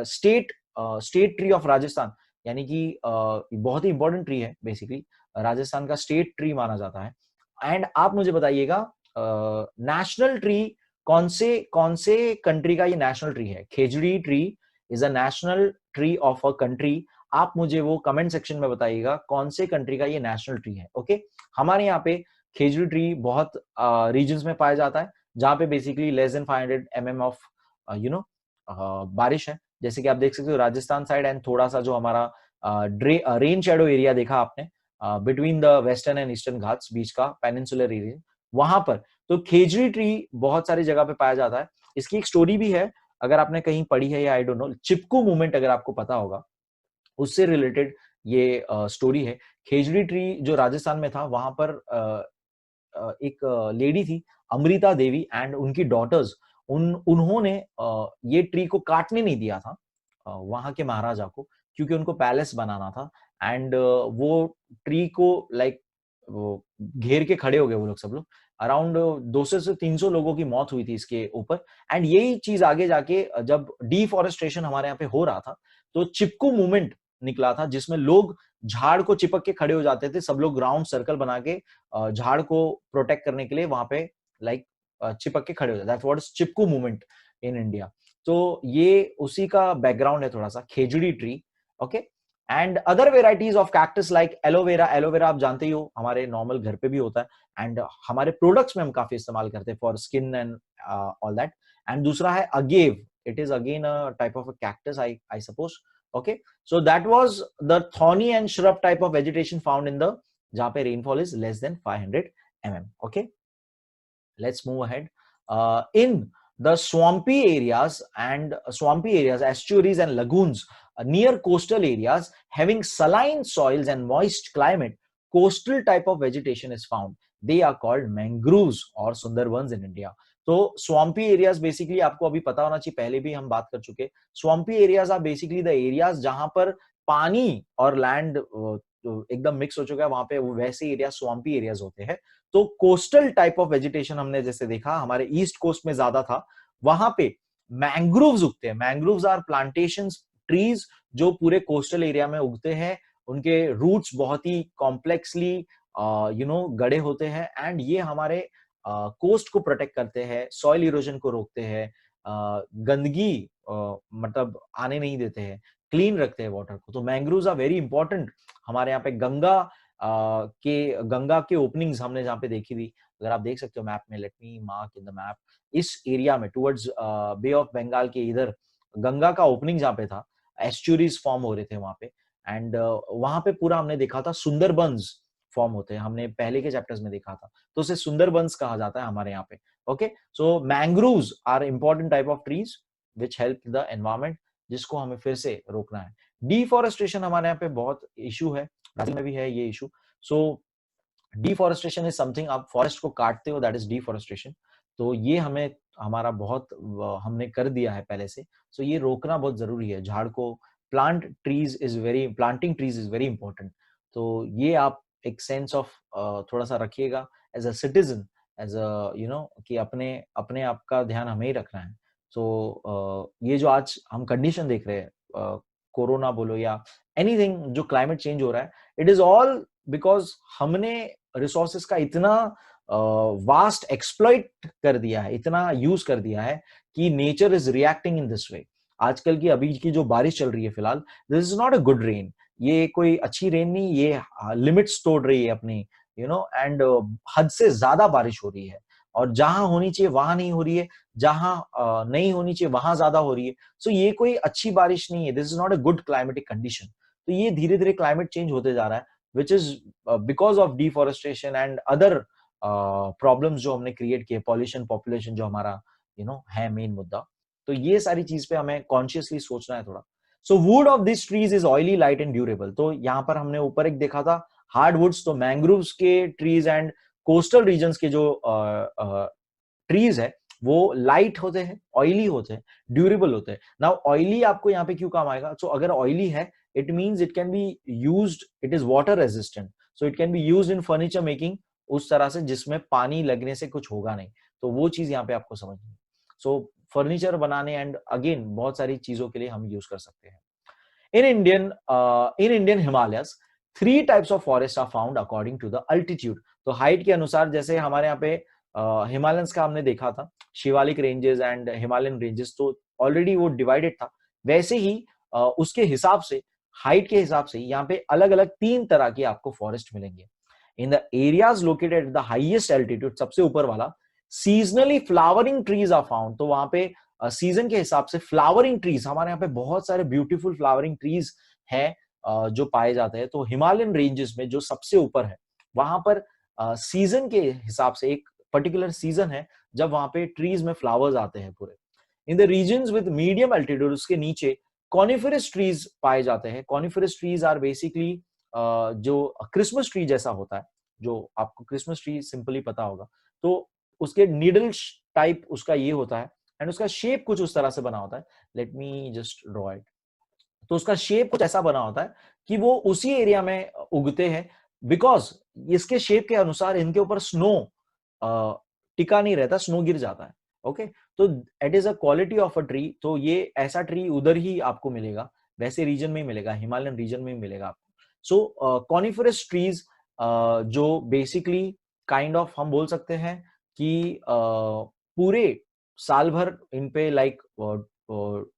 स्टेट ट्री ऑफ राजस्थान, यानी कि बहुत ही इंपॉर्टेंट ट्री है, बेसिकली राजस्थान का स्टेट ट्री माना जाता है। एंड आप मुझे बताइएगा नेशनल ट्री कौन से कंट्री का ये नेशनल ट्री है। Khejri tree is a national tree of a country, आप मुझे वो कमेंट सेक्शन में बताइएगा कौन से कंट्री का ये नेशनल ट्री है। ओके, हमारे यहाँ पे खेजड़ी ट्री बहुत रीजन्स में पाया जाता है जहां पे basically less than 500 mm of बारिश है, जैसे कि आप देख सकते हो राजस्थान साइड, एंड थोड़ा सा जो हमारा रेन शेडो एरिया देखा आपने between the western and eastern Ghats, बीच का पेनिनसुलर एरिया, वहां पर तो खेजड़ी ट्री बहुत सारी जगह पे पाया जाता है। इसकी एक स्टोरी भी है, अगर आपने कहीं पढ़ी है या आई डोंट नो, चिपकू मूवमेंट अगर आपको पता होगा, उससे रिलेटेड ये स्टोरी है। खेजड़ी ट्री जो राजस्थान में था, वहां पर एक लेडी थी अमृता देवी एंड उनकी डॉटर्स, उन्होंने ये ट्री को काटने नहीं दिया था वहां के महाराजा को, क्योंकि उनको पैलेस बनाना था, एंड वो ट्री को लाइक वो घेर के खड़े हो गए वो लोग, सब लोग अराउंड 200 से 300 लोगों की मौत हुई थी इसके ऊपर। एंड यही चीज आगे जाके जब डिफॉरेस्टेशन हमारे यहाँ पे हो रहा था, तो चिपकू मूवमेंट निकला था, जिसमें लोग झाड़ को चिपक के खड़े हो जाते थे, सब लोग राउंड सर्कल बना के झाड़ को प्रोटेक्ट करने के लिए वहां पे लाइक चिपक के खड़े हो जाते, that's what is Chipko movement in India. तो ये उसी का बैकग्राउंड है थोड़ा सा, Khejri tree. Okay, and other varieties of cactus like aloe vera. Aloe vera आप जानते ही हो हमारे नॉर्मल घर पे भी होता है, एंड हमारे प्रोडक्ट्स में हम काफी इस्तेमाल करते हैं for skin and all that. And दूसरा है agave, it is again a type of a cactus I suppose. Okay, so that was the thorny and shrub type of vegetation found in the जहां पे rainfall is less than 500 mm. Okay, let's move ahead. In the swampy areas, estuaries and lagoons near coastal areas having saline soils and moist climate, coastal type of vegetation is found. They are called mangroves और सुंदरबन्स इन India. तो स्वाम्पी areas basically आपको अभी पता होना चाहिए, पहले भी हम बात कर चुके। Swampy areas are basically the areas जहां पर पानी और लैंड एकदम मिक्स हो चुका है, वहां पे वैसे एरिया स्वाम्पी एरियाज होते हैं। तो कोस्टल टाइप ऑफ वेजिटेशन हमने जैसे देखा हमारे ईस्ट कोस्ट में ज्यादा था, वहां पे मैंग्रोव्स उगते हैं। मैंग्रोव्स आर प्लांटेशंस, ट्रीज जो पूरे कोस्टल एरिया में उगते हैं। उनके रूट्स बहुत ही कॉम्प्लेक्सली गड़े होते हैं, एंड ये हमारे कोस्ट को प्रोटेक्ट करते हैं, सॉइल इरोजन को रोकते हैं, गंदगी मतलब आने नहीं देते हैं, क्लीन रखते हैं वाटर को। तो मैंग्रोव्स आर वेरी इंपॉर्टेंट। हमारे यहाँ पे गंगा के ओपनिंग्स हमने जहाँ पे देखी थी, अगर आप देख सकते हो मैप में, late me mark in the map, इस एरिया में टुवर्ड्स बे ऑफ बंगाल के इधर गंगा का ओपनिंग जहाँ पे था, एस्चुरीज फॉर्म हो रहे थे वहां पे, एंड वहां पे पूरा हमने देखा था सुंदरबन्स फॉर्म होते हैं, हमने पहले के चैप्टर्स में देखा था, तो उसे सुंदरबन्स कहा जाता है हमारे यहाँ पे। Okay, so mangroves are important type of trees which help the environment, जिसको हमें फिर से रोकना है। डिफॉरेस्टेशन हमारे यहाँ पे बहुत इशू है, ब्राजील में भी है ये issue. So deforestation is something, आप फॉरेस्ट को काटते हो, दैट इज डिफॉरेस्टेशन। तो ये हमें हमारा बहुत हमने कर दिया है पहले से, सो ये रोकना बहुत जरूरी है। झाड़ को planting trees is very important. तो ये आप एक सेंस ऑफ थोड़ा सा रखिएगा as a citizen, as a कि अपने अपने आप का ध्यान हमें ही रखना है। तो ये जो आज हम कंडीशन देख रहे हैं, कोरोना बोलो या एनीथिंग जो क्लाइमेट चेंज हो रहा है, इट इज ऑल बिकॉज हमने रिसोर्सेस का इतना वास्ट एक्सप्लॉइट कर दिया है, इतना यूज कर दिया है कि nature is reacting in this way. आजकल की अभी की जो बारिश चल रही है फिलहाल, this is not a good rain, ये कोई अच्छी रेन नहीं, ये लिमिट्स तोड़ रही है अपनी, एंड हद से ज्यादा बारिश हो रही है, और जहां होनी चाहिए वहां नहीं हो रही है, जहां नहीं होनी चाहिए वहां ज्यादा हो रही है। सो ये कोई अच्छी बारिश नहीं है, this is not a good climatic condition. तो ये धीरे धीरे क्लाइमेट चेंज होते जा रहा है, which is because of deforestation and other problems जो हमने क्रिएट किए, पॉल्यूशन, पॉपुलेशन जो हमारा है मेन मुद्दा। तो ये सारी चीज पे हमें कॉन्शियसली सोचना है थोड़ा। So would of this trees is oily, light and durable. तो यहाँ पर हमने ऊपर एक देखा था हार्डवुड्स, तो मैंग्रोव्स के ट्रीज एंड कोस्टल रीजन्स के जो ट्रीज है वो लाइट होते हैं, ऑयली होते हैं, ड्यूरेबल होते हैं। नाउ ऑयली आपको यहाँ पे क्यों काम आएगा? सो अगर ऑयली है, it means it can be used, it is water resistant, so it can be used in furniture making, उस तरह से जिसमें पानी लगने से कुछ होगा नहीं। तो वो चीज यहाँ पे आपको समझनी है। सो फर्नीचर बनाने एंड अगेन बहुत सारी चीजों के लिए हम यूज कर सकते हैं। in Indian Himalayas, 3 types of forests are found according to the altitude। तो हाइट के अनुसार, जैसे हमारे यहाँ पे हिमालयंस का हमने देखा था, Shivalik ranges and Himalayan ranges, तो ऑलरेडी वो डिवाइडेड था। वैसे ही उसके हिसाब से, हाइट के हिसाब से यहाँ पे अलग अलग 3 तरह की आपको फॉरेस्ट मिलेंगे। In the areas located at the highest altitude, सबसे ऊपर वाला, seasonally flowering trees are found. तो वहां पे सीजन के हिसाब से फ्लावरिंग ट्रीज, हमारे यहाँ पे बहुत सारे ब्यूटीफुल फ्लावरिंग ट्रीज हैं जो पाए जाते हैं। तो हिमालयन रेंजेस में जो सबसे ऊपर है, वहां पर सीजन के हिसाब से एक पर्टिकुलर सीजन है जब वहां पे ट्रीज में फ्लावर्स आते हैं पूरे। In the regions with medium altitude, उसके नीचे कॉनिफरस ट्रीज पाए जाते हैं। कॉनिफरस ट्रीज आर बेसिकली जो क्रिसमस ट्री जैसा होता है, जो आपको क्रिसमस ट्री सिंपली पता होगा, तो उसके नीडल टाइप उसका ये होता है, एंड उसका शेप कुछ उस तरह से बना होता है। Let me just draw it. तो उसका शेप कुछ ऐसा बना होता है कि वो उसी एरिया में उगते हैं, बिकॉज इसके शेप के अनुसार इनके ऊपर स्नो टिका नहीं रहता, स्नो गिर जाता है। ओके, तो it is a quality of a tree. तो ये ऐसा ट्री उधर ही आपको मिलेगा, वैसे रीजन में ही मिलेगा, हिमालयन रीजन में ही मिलेगा आपको। सो कॉनिफरस ट्रीज जो बेसिकली काइंड ऑफ हम बोल सकते हैं कि पूरे साल भर इन पे लाइक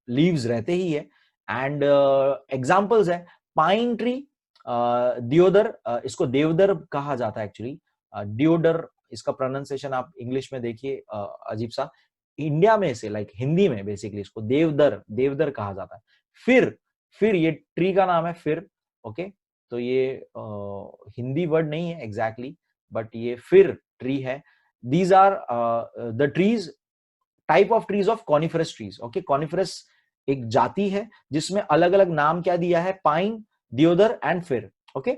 लीव्स रहते ही है। एंड एग्जांपल्स है पाइन ट्री, दियोदर, इसको देवदर कहा जाता है एक्चुअली, डियोडर इसका प्रोनाउंसिएशन आप इंग्लिश में देखिए अजीब सा। इंडिया में से लाइक हिंदी में बेसिकली इसको देवदर देवदर कहा जाता है। फिर ये ट्री का नाम है फिर। ओके, तो ये हिंदी वर्ड नहीं है एग्जैक्टली, बट ये फिर ट्री है। These are the trees, type of trees of coniferous trees. Okay, coniferous एक जाति है जिसमें अलग अलग नाम क्या दिया है, पाइन, दियोदर एंड फिर। ओके,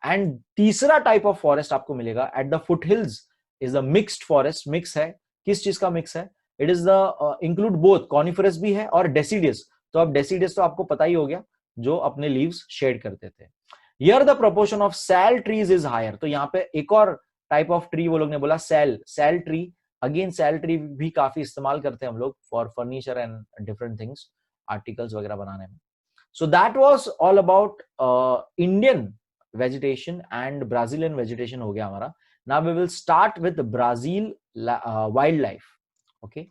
एंड तीसरा टाइप ऑफ फॉरेस्ट आपको मिलेगा at the foot hills is the mixed forest. Mix है, किस चीज का मिक्स है? It is the include both, coniferous भी है और डेसिडियस। तो अब डेसिडियस तो आपको पता ही हो गया, जो अपने लीव्स शेड करते थे। Here the proportion of sal trees is higher. तो यहाँ पे एक और टाइप ऑफ ट्री वो लोग ने बोला, sal tree. Again sal tree भी काफी इस्तेमाल करते हैं हम लोग for furniture and different things, articles वगैरह बनाने में। So that was all about Indian vegetation and Brazilian vegetation हो गया हमारा। Now we will start with Brazil wildlife. Okay,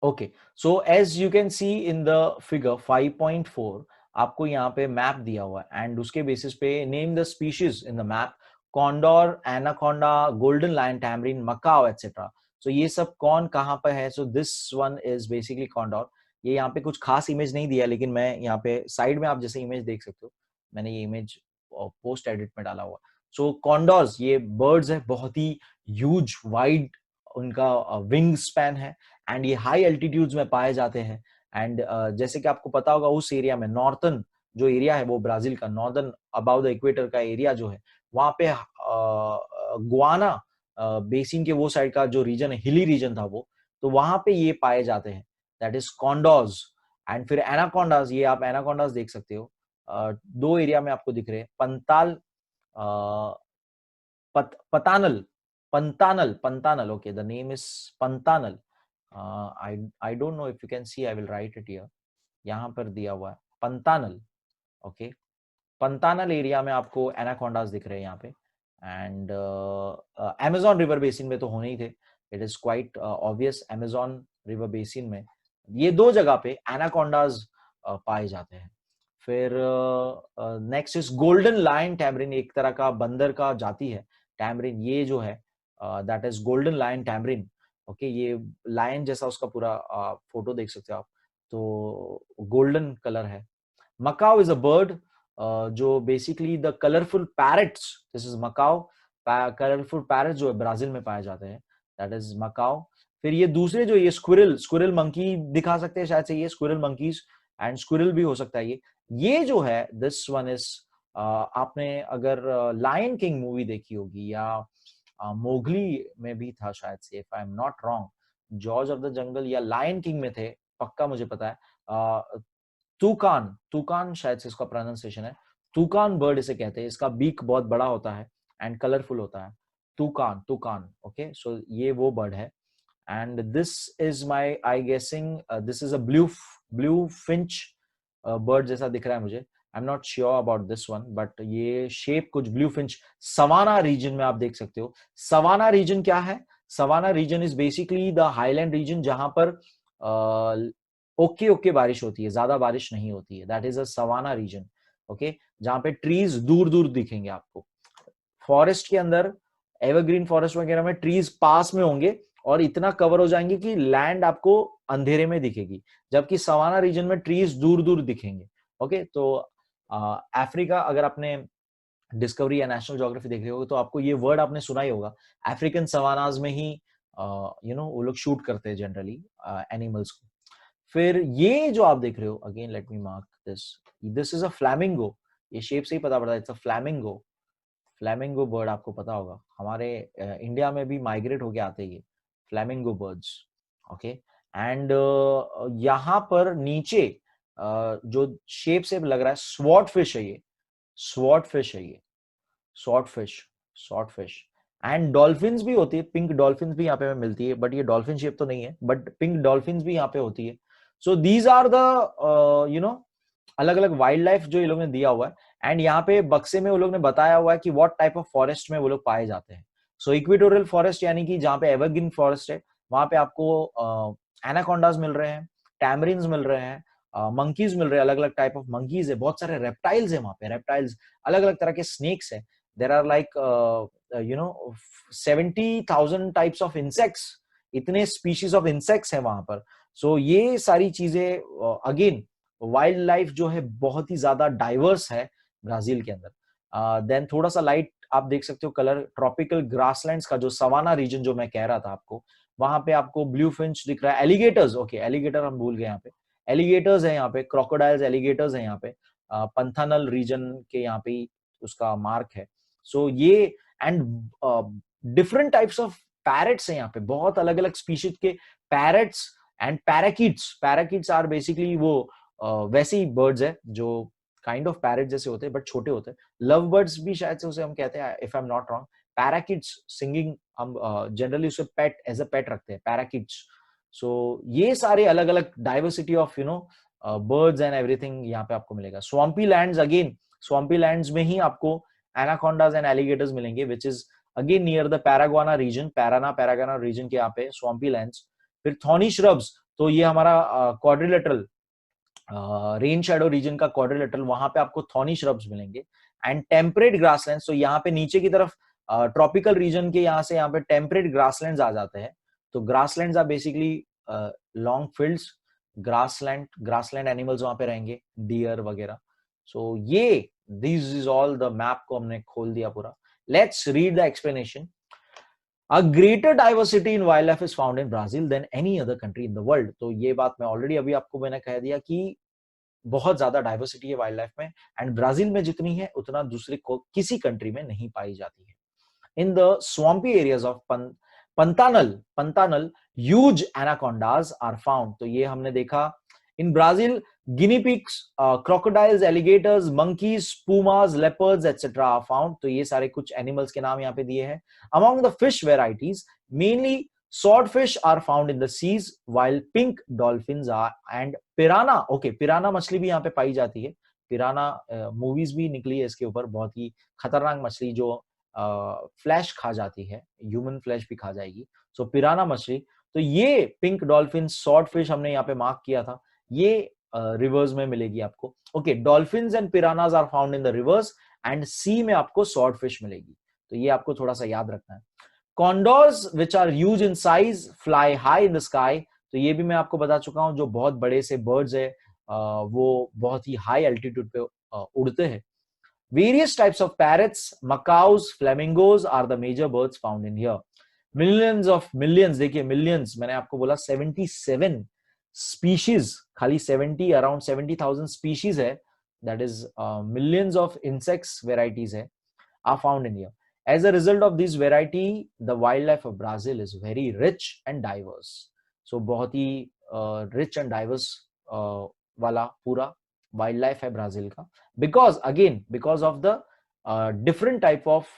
okay. So as you can see in the figure 5.4 आपको यहाँ पे map दिया हुआ है एंड उसके बेसिस पे name the species in the map, condor, anaconda, golden lion, tamarin, macaw etcetera. So ये सब कौन कहाँ पे है? So this one is basically condor. ये यहाँ पे कुछ खास इमेज नहीं दिया, लेकिन मैं यहाँ पे साइड में आप जैसे इमेज देख सकते हो, मैंने ये इमेज पोस्ट एडिट में डाला हुआ। सो कॉन्डोर्स ये बर्ड्स है, बहुत ही ह्यूज वाइड उनका विंग स्पैन है एंड ये हाई एल्टीट्यूड्स में पाए जाते हैं। एंड जैसे कि आपको पता होगा, उस एरिया में नॉर्थन जो एरिया है वो ब्राजील का नॉर्दर्न अबाउ द इक्वेटर का एरिया जो है, वहां पे गुआना बेसिन के वो साइड का जो रीजन है, हिली रीजन था वो, तो वहां पे ये पाए जाते हैं, दैट इज कॉन्डोर्स। एंड फिर एनाकोंडास, ये आप एनाकोंडास देख सकते हो, दो एरिया में आपको दिख रहे हैं, Pantal, पतानल, पंतानल, okay, the name is पंतानल। I don't know if you can see, I will write it here, यहाँ पर दिया हुआ है पंतानल। ओके, पंतानल एरिया में आपको एनाकोंडास दिख रहे हैं यहाँ पे। एंड अमेजोन रिवर बेसिन में तो होने ही थे, it is quite obvious. Amazon river basin में ये दो जगह पे एनाकोंडास पाए जाते हैं। फिर next is golden lion tamarin, एक तरह का बंदर का जाति है टैमरिन, ये जो है that is golden lion tamarin. Okay, ये लायन जैसा उसका पूरा फोटो देख सकते हो आप, तो गोल्डन कलर है। मकाओ इज अ बर्ड जो basically the colourful parrots, this is macaw, colourful parrots जो है ब्राजील में पाए जाते हैं, दैट इज मकाओ। फिर ये दूसरे जो ये स्क्विरल मंकी दिखा सकते हैं शायद से, ये स्क्विरल मंकीज एंड स्क्विरल भी हो सकता है ये जो है दिस वन इज, आपने अगर लायन किंग मूवी देखी होगी या मोगली में भी था शायद से, if I am not wrong, George of the jungle या लायन किंग में थे, पक्का मुझे पता है। तूकान शायद से इसका प्रोनाउंसिएशन है, तूकान बर्ड इसे कहते हैं, इसका बीक बहुत बड़ा होता है एंड कलरफुल होता है, तूकान। ओके, सो ये वो बर्ड है। And this is my I guessing, this is a blue finch bird जैसा दिख रहा है मुझे, I am not sure about this one, but ये शेप कुछ ब्लू फिंच सवाना रीजन में आप देख सकते हो। सवाना रीजन क्या है? Savanna region is basically the highland region जहां पर ओके बारिश होती है, ज्यादा बारिश नहीं होती है, that is a savanna region. Okay, जहां पे ट्रीज दूर दूर दिखेंगे आपको। फॉरेस्ट के अंदर, एवरग्रीन फॉरेस्ट वगैरह में ट्रीज पास में होंगे और इतना कवर हो जाएंगे कि लैंड आपको अंधेरे में दिखेगी, जबकि सवाना रीजन में ट्रीज दूर दूर दिखेंगे। ओके, तो अफ्रीका, अगर आपने डिस्कवरी या नेशनल ज्योग्राफी देख रहे हो तो आपको ये वर्ड आपने सुना ही होगा, अफ्रीकन सवानाज में ही वो लोग शूट करते हैं जनरली एनिमल्स को। फिर ये जो आप देख रहे हो, again let me mark this is a flamingo, ये शेप से ही पता पड़ता है, इट्स अ फ्लैमिंगो बर्ड, आपको पता होगा हमारे इंडिया में भी माइग्रेट होके आते हैं फ्लैमिंगो बर्ड्स। ओके, एंड यहाँ पर नीचे जो शेप से लग रहा है स्वॉर्ड फिश है, ये स्वॉर्ड फिश है, ये स्वॉर्ड फिश एंड डॉल्फिन्स भी होती है, पिंक डॉल्फिन्स भी यहाँ पे मिलती है, बट ये डॉल्फिन शेप तो नहीं है, बट पिंक डॉल्फिन्स भी यहाँ पे होती है। सो दीज आर द अलग अलग वाइल्ड लाइफ जो ये लोग ने दिया हुआ है। एंड यहाँ पे बक्से में वो लोग ने बताया हुआ है कि व्हाट टाइप ऑफ फॉरेस्ट में वो लोग पाए जाते हैं। सो इक्वेटोरियल फॉरेस्ट यानी कि जहाँ पे एवरग्रीन फॉरेस्ट है, वहां पे आपको एनाकोंडास मिल रहे हैं, टैमरिन्स मिल रहे हैं, मंकीज मिल रहे हैं, अलग अलग टाइप ऑफ मंकीज है, बहुत सारे रेप्टाइल्स है वहां पे, रेप्टाइल्स, अलग अलग तरह के स्नेक्स है, there are like 70,000 types of insects, इतने स्पीशीज ऑफ इंसेक्ट्स है वहां पर। सो ये सारी चीजें, अगेन वाइल्ड लाइफ जो है बहुत ही ज्यादा डाइवर्स है ब्राजील के अंदर। देन थोड़ा सा लाइट आप देख सकते हो कलर, ट्रॉपिकल ग्रासलैंड्स का जो सवाना रीजन जो मैं कह रहा था आपको, वहां पे आपको ब्लू फिंच दिख रहा है, एलिगेटर्स, ओके एलिगेटर हम भूल गए यहाँ पे, एलिगेटर्स है यहाँ पे, क्रोकोडाइल्स, एलिगेटर्स है यहाँ पे, पंथानल रीजन के यहाँ पे उसका मार्क है। सो ये and different types of parrots है यहाँ पे, बहुत अलग अलग स्पीशीज के पैरेट्स एंड पैराकीट्स। पैराकीट्स आर बेसिकली वो वैसे ही बर्ड्स है जो काइंड ऑफ पैरेट जैसे होते हैं बट छोटे होते हैं। लव बर्ड्स भी शायद से उसे हम कहते हैं, if I am not wrong. Parakeets singing हम जनरली उसे पेट एज अ पेट रखते हैं, पैराकीट्स। सो ये सारे अलग अलग diversity of birds and everything यहाँ पे आपको मिलेगा। Swampy lands, again swampy lands में ही आपको एनाकोंडास एंड एलिगेटर्स मिलेंगे, which is again near the Paraguana region, Paraguana region के यहाँ पे स्वाम्पी लैंड्स। फिर थॉर्नी श्रब्स, तो ये हमारा क्वाड्रिलेटरल रेन शैडो रीजन का क्वाड्रिलेटरल, वहां पे आपको थॉर्नी श्रब्स मिलेंगे। एंड टेम्परेट ग्रासलैंड्स, तो यहाँ पे नीचे की तरफ ट्रॉपिकल रीजन के यहाँ से यहाँ पे टेम्परेट ग्रासलैंड्स आ जाते हैं। तो grasslands are basically long fields, grassland animals वहां पे रहेंगे, डियर वगैरह। सो ये this is all the map को हमने खोल दिया पूरा। Let's read the explanation. A greater diversity in wildlife is found in Brazil than any other country in the world. तो ये बात मैं ऑलरेडी अभी आपको मैंने कह दिया कि बहुत ज्यादा डाइवर्सिटी है वाइल्ड लाइफ में, एंड ब्राजील में जितनी है उतना दूसरे किसी कंट्री में नहीं पाई जाती है। In the swampy areas of Pantanal, huge anacondas are found. तो ये हमने देखा। In Brazil, guinea pigs, crocodiles, alligators, monkeys, pumas, leopards, etc. are found. तो ये सारे कुछ एनिमल्स के नाम यहाँ पे दिए हैं। Among the fish varieties, mainly swordfish are found in the seas, while pink dolphins are and piranha. Okay, piranha मछली भी यहाँ पे पाई जाती है। पिराना मूवीज भी निकली है इसके ऊपर, बहुत ही खतरनाक मछली जो फ्लैश खा जाती है, ह्यूमन फ्लैश भी खा जाएगी। सो पिराना मछली, तो ये पिंक डॉल्फिन, स्वॉर्ड फिश हमने यहाँ पे मार्क किया था, ये रिवर्स में मिलेगी आपको। Okay, dolphins and piranhas are found in the rivers, and sea में आपको स्वॉर्ड फिश मिलेगी। तो ये आपको थोड़ा सा याद रखना है। Condors which are huge in size fly high in the sky, तो ये भी मैं आपको बता चुका हूं, जो बहुत बड़े से बर्ड्स है वो बहुत ही हाई एल्टीट्यूड पे उड़ते हैं। Various types of parrots, macaws, flamingos are the major birds found in here. Millions, देखिए millions, मैंने आपको बोला 77 species, खाली 70, around 70,000 species है, that is millions of insects varieties है, are found in here. As a result of this variety, the wildlife of Brazil is very rich and diverse. So बहुत ही rich and diverse वाला पूरा wild life है Brazil का, because of the different type of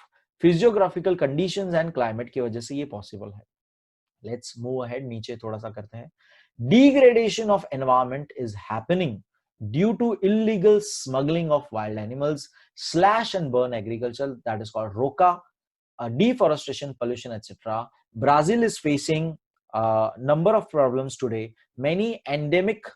physiographical conditions and climate की वजह से ये possible है। लेट्स मूव अहेड, नीचे थोड़ा सा करते हैं। Degradation of environment is happening due to illegal smuggling of wild animals, slash and burn agriculture, that is called रोका, deforestation, pollution, etc. Brazil is facing a number of problems today. Many endemic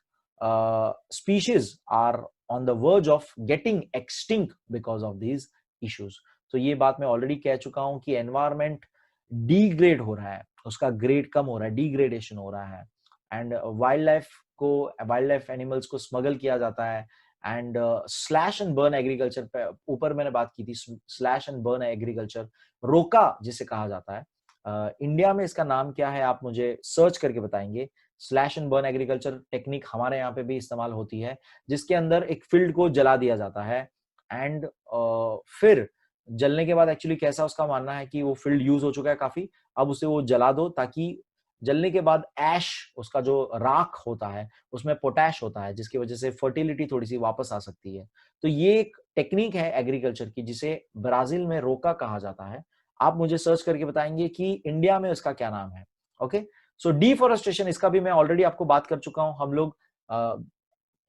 species are on the verge of getting extinct because of these issues. तो ये बात मैं already कह चुका हूं कि environment degrade हो रहा है, उसका ग्रेड कम हो रहा है, डिग्रेडेशन हो रहा है, एंड वाइल्ड लाइफ एनिमल्स को स्मगल किया जाता है, and slash and burn agriculture पे ऊपर मैंने बात की थी, स्लैश एंड बर्न एग्रीकल्चर, रोका जिसे कहा जाता है। इंडिया में इसका नाम क्या है आप मुझे सर्च करके बताएंगे। Slash and burn agriculture technique हमारे यहाँ पे भी इस्तेमाल होती है, जिसके अंदर एक फील्ड को जला दिया जाता है, एंड फिर जलने के बाद एक्चुअली कैसा उसका मानना है कि वो फील्ड यूज हो चुका है काफी, अब उसे वो जला दो, ताकि जलने के बाद ऐश, उसका जो राख होता है उसमें पोटैश होता है, जिसकी वजह से फर्टिलिटी थोड़ी सी वापस आ सकती है। तो ये एक टेक्निक है एग्रीकल्चर की, जिसे ब्राजील में रोका कहा जाता है। आप मुझे सर्च करके बताएंगे कि इंडिया में उसका क्या नाम है। ओके, सो डिफॉरेस्टेशन, इसका भी मैं ऑलरेडी आपको बात कर चुका हूं। हम लोग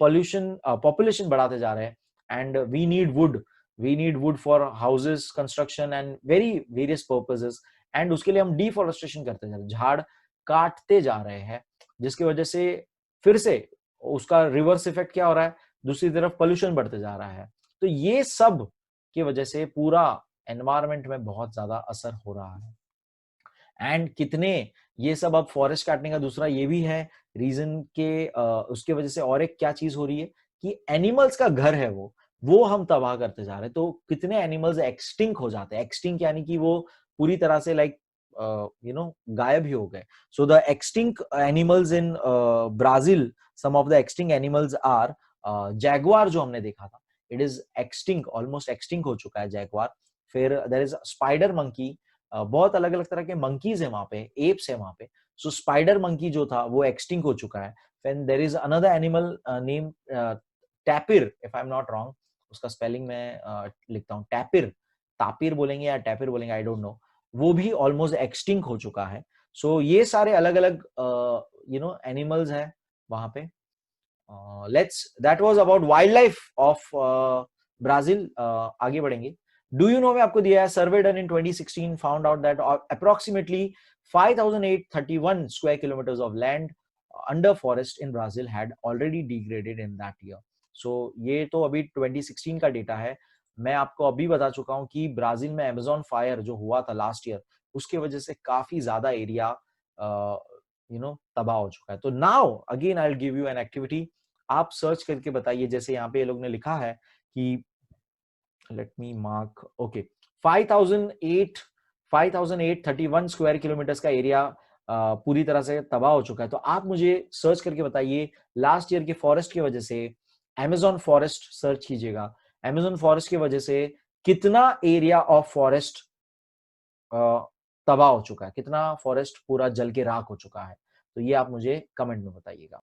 पॉपुलेशन बढ़ाते जा रहे हैं, and we need wood for houses construction and various purposes, and उसके लिए हम डिफॉरेस्टेशन करते जा रहे हैं, झाड़ काटते जा रहे हैं, जिसकी वजह से फिर से उसका रिवर्स इफेक्ट क्या हो रहा है, दूसरी तरफ पोल्यूशन बढ़ते जा रहा है। तो ये सब की वजह से पूरा एनवायरनमेंट में बहुत ज्यादा असर हो रहा है। एंड कितने ये सब, अब फॉरेस्ट काटने का दूसरा ये भी है रीजन के उसके वजह से और एक क्या चीज हो रही है कि एनिमल्स का घर है वो हम तबाह करते जा रहे हैं। तो कितने एनिमल्स एक्सटिंक्ट हो जाते हैं, एक्सटिंक्ट यानी कि वो पूरी तरह से लाइक गायब ही हो गए. So the extinct animals in Brazil, some of the extinct animals are jaguar जो हमने देखा था, it is extinct, almost extinct हो चुका है jaguar. फिर there is spider monkey, बहुत अलग अलग तरह के monkeys है वहां पे, apes है वहां पे. So spider monkey जो था वो extinct हो चुका है. Then there is another animal named tapir, if I'm not wrong. उसका स्पेलिंग मैं लिखता हूँ, टैपिर, तापिर बोलेंगे या टैपिर बोलेंगे, आई डोंट नो. वो भी ऑलमोस्ट एक्सटिंक्ट हो चुका है. सो ये सारे अलग अलग एनिमल्स हैं वहां पे. Let's that was about wild life of Brazil. आगे बढ़ेंगे. डू यू नो में आपको दिया है, survey done in 2016 found out that approximately 5831 square kilometers of land under forest in Brazil had already degraded in that year. So ये तो अभी 2016 का डेटा है. मैं आपको अभी बता चुका हूं कि ब्राजील में अमेज़न फायर जो हुआ था लास्ट ईयर, उसके वजह से काफी ज्यादा एरिया तबाह हो चुका है. तो now again I will give you an activity. आप सर्च करके बताइए, जैसे यहाँ पे ये लोग ने लिखा है कि late me mark, okay, 5831 square kilometres का एरिया पूरी तरह से तबाह हो चुका है. तो आप मुझे सर्च करके बताइए, लास्ट ईयर के फॉरेस्ट की वजह से, अमेज़न फॉरेस्ट सर्च कीजिएगा, अमेज़न फॉरेस्ट की वजह से कितना एरिया ऑफ फॉरेस्ट तबाह हो चुका है, कितना फॉरेस्ट पूरा जल के राख हो चुका है. तो ये आप मुझे कमेंट में बताइएगा.